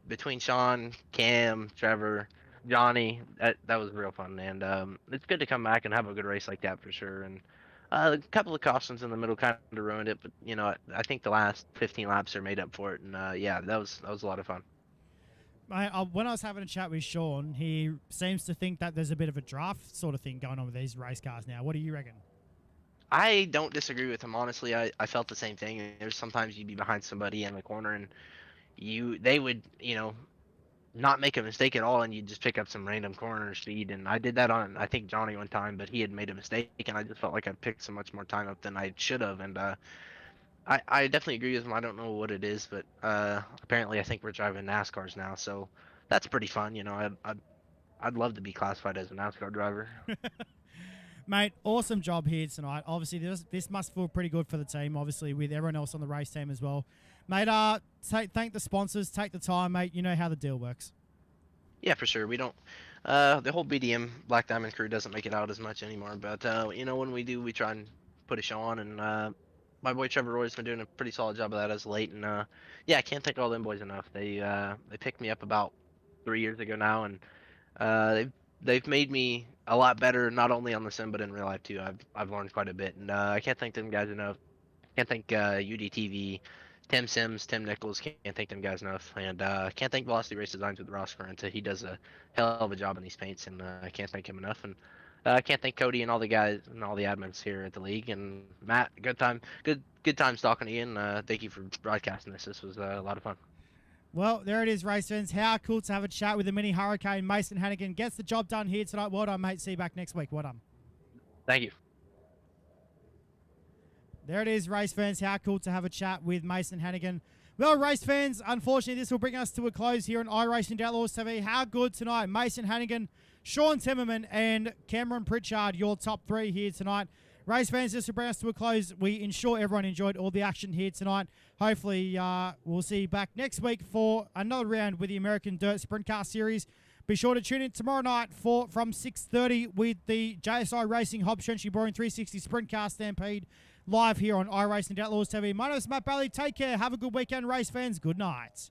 Speaker 4: Between Sean, Cam, Trevor, Johnny, that was real fun, and it's good to come back and have a good race like that for sure. And a couple of cautions in the middle kind of ruined it, but I think the last 15 laps are made up for it, and yeah, that was a lot of fun.
Speaker 1: When I was having a chat with Sean, he seems to think that there's a bit of a draft sort of thing going on with these race cars now. What do you reckon?
Speaker 4: I don't disagree with him, honestly. I felt the same thing. There's sometimes you'd be behind somebody in the corner and they would, not make a mistake at all, and you'd just pick up some random corner speed. And I did that on, I think, Johnny one time, but he had made a mistake, and I just felt like I picked so much more time up than I should have. And I definitely agree with him. I don't know what it is, but apparently I think we're driving NASCARs now, so that's pretty fun. I'd love to be classified as a NASCAR driver.
Speaker 1: Mate, awesome job here tonight. Obviously, this must feel pretty good for the team, obviously, with everyone else on the race team as well. Mate, thank the sponsors. Take the time, mate. You know how the deal works.
Speaker 4: Yeah, for sure. We don't... the whole BDM Black Diamond crew doesn't make it out as much anymore, but, when we do, we try and put a show on, and my boy Trevor Roy's been doing a pretty solid job of that as of late, and yeah, I can't thank all them boys enough. They picked me up about 3 years ago now, and they've they've made me a lot better, not only on the sim but in real life too. I've learned quite a bit, and I can't thank them guys enough. Can't thank UDTV, Tim Sims, Tim Nichols. Can't thank them guys enough, and can't thank Velocity Race Designs with Ross Ferrenta. He does a hell of a job in these paints, and I can't thank him enough. And I can't thank Cody and all the guys and all the admins here at the league. And Matt, good times talking to you, and thank you for broadcasting this. This was a lot of fun.
Speaker 1: Well, there it is, race fans. How cool to have a chat with the mini hurricane. Mason Hannigan gets the job done here tonight. Well done, mate. See you back next week. Well done.
Speaker 4: Thank you.
Speaker 1: There it is, race fans. How cool to have a chat with Mason Hannigan. Well, race fans, unfortunately, this will bring us to a close here on iRacing Outlaws TV. How good tonight. Mason Hannigan, Sean Timmerman, and Cameron Pritchard, your top three here tonight. Race fans, this will bring us to a close. We ensure everyone enjoyed all the action here tonight. Hopefully, we'll see you back next week for another round with the American Dirt Sprint Car Series. Be sure to tune in tomorrow night from 6:30 with the JSI Racing Hobbs Trenching Boring 360 Sprint Car Stampede live here on iRacing Outlaws TV. My name is Matt Bailey. Take care. Have a good weekend, race fans. Good night.